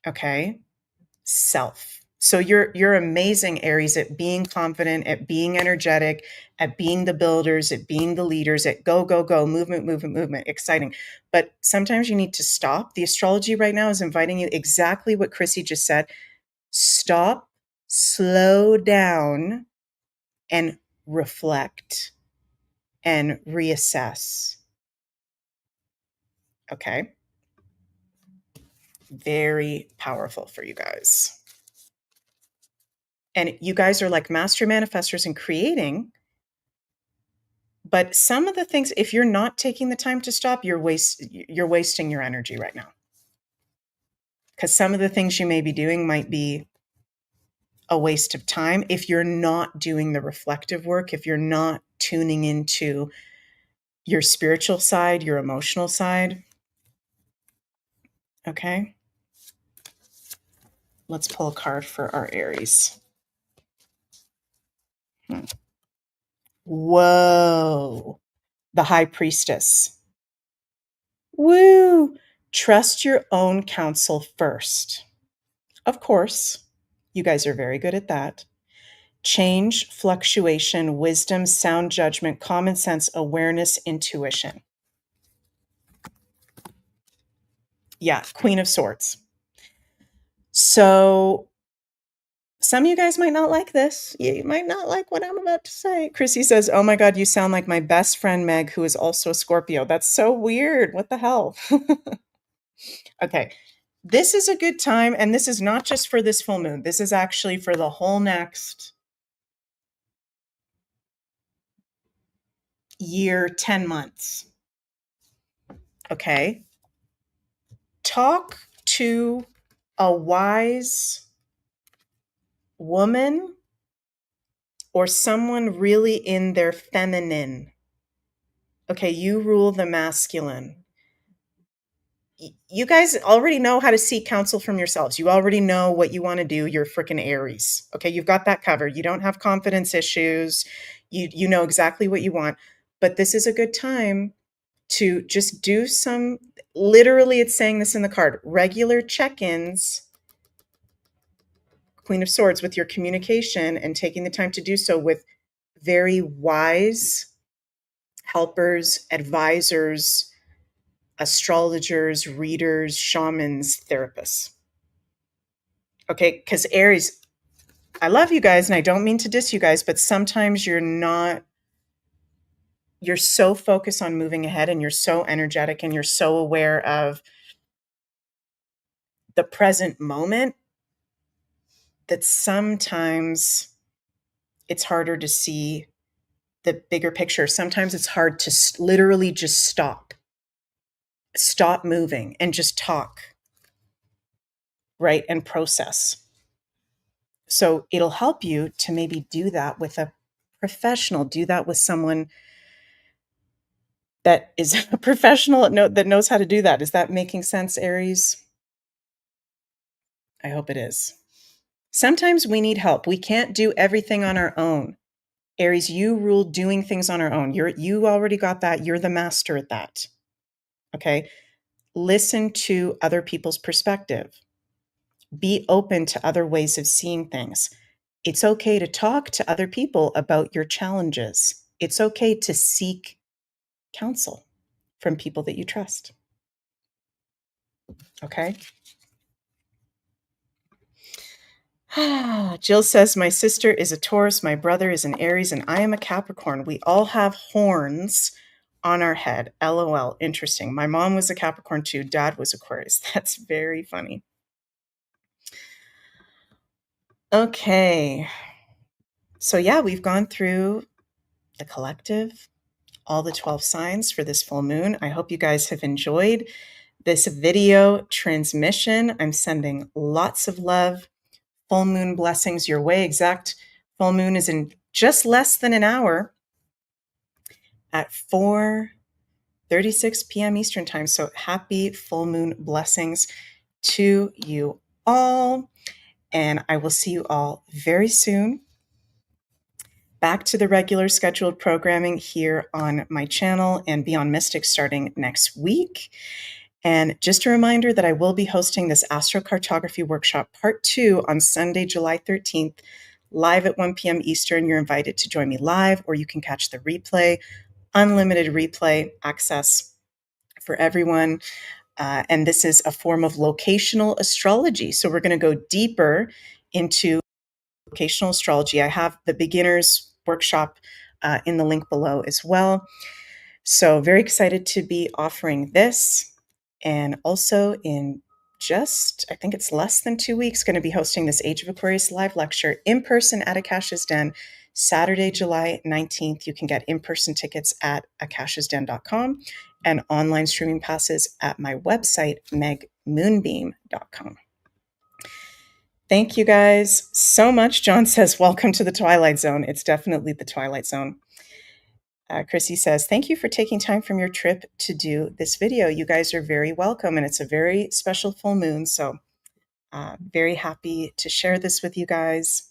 Okay? Self. So you're amazing, Aries, at being confident, at being energetic, at being the builders, at being the leaders, at go, go, go, movement, movement, movement, exciting. But sometimes you need to stop. The astrology right now is inviting you exactly what Chrissy just said. Stop, slow down, and reflect and reassess. Okay? Very powerful for you guys. And you guys are like master manifestors and creating. But some of the things, if you're not taking the time to stop, you're wasting your energy right now. Because some of the things you may be doing might be a waste of time if you're not doing the reflective work, if you're not tuning into your spiritual side, your emotional side. Okay. Let's pull a card for our Aries. Whoa. The High Priestess. Woo! Trust your own counsel first. Of course, you guys are very good at that. Change, fluctuation, wisdom, sound judgment, common sense, awareness, intuition. Yeah, Queen of Swords. So some of you guys might not like this. You might not like what I'm about to say. Chrissy says, oh my God, you sound like my best friend Meg, who is also a Scorpio. That's so weird. What the hell? Okay. This is a good time. And this is not just for this full moon. This is actually for the whole next year, 10 months. Okay. Talk to a wise woman or someone really in their feminine. Okay, you rule the masculine. You guys already know how to seek counsel from yourselves. You already know what you want to do. You're freaking Aries. Okay, you've got that covered. You don't have confidence issues. You know exactly what you want. But this is a good time to just do some, literally it's saying this in the card, regular check-ins, Queen of Swords, with your communication and taking the time to do so with very wise helpers, advisors, astrologers, readers, shamans, therapists. Okay, because Aries, I love you guys and I don't mean to diss you guys, but sometimes you're so focused on moving ahead and you're so energetic and you're so aware of the present moment that sometimes it's harder to see the bigger picture. Sometimes it's hard to literally just stop moving and just talk, right? And process. So it'll help you to maybe do that with a professional, do that with someone that is a professional that knows how to do that. Is that making sense, Aries? I hope it is. Sometimes we need help. We can't do everything on our own. Aries, you rule doing things on our own. You already got that. You're the master at that. Okay. Listen to other people's perspective. Be open to other ways of seeing things. It's okay to talk to other people about your challenges. It's okay to seek counsel from people that you trust. Okay. Jill says, my sister is a Taurus, my brother is an Aries, and I am a Capricorn. We all have horns on our head. LOL. Interesting. My mom was a Capricorn too. Dad was Aquarius. That's very funny. Okay. So yeah, we've gone through the collective, all the 12 signs for this full moon. I hope you guys have enjoyed this video transmission. I'm sending lots of love, full moon blessings your way. Exact full moon is in just less than an hour at 4:36 p.m. Eastern time. So happy full moon blessings to you all. And I will see you all very soon back to the regular scheduled programming here on my channel and Beyond Mystic starting next week. And just a reminder that I will be hosting this astrocartography workshop part 2 on Sunday, July 13th, live at 1 p.m. Eastern. You're invited to join me live, or you can catch the replay, unlimited replay access for everyone. And this is a form of locational astrology. So we're going to go deeper into locational astrology. I have the beginners workshop in the link below as well. So very excited to be offering this. And also in just, I think it's less than 2 weeks, going to be hosting this Age of Aquarius live lecture in person at Akasha's Den, Saturday, July 19th. You can get in-person tickets at akashasden.com and online streaming passes at my website, megmoonbeam.com. Thank you guys so much. John says, welcome to the Twilight Zone. It's definitely the Twilight Zone. Chrissy says, thank you for taking time from your trip to do this video. You guys are very welcome, and it's a very special full moon. So very happy to share this with you guys.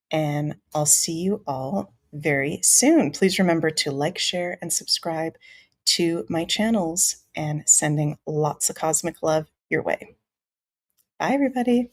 And I'll see you all very soon. Please remember to like, share, and subscribe to my channels, and sending lots of cosmic love your way. Bye, everybody.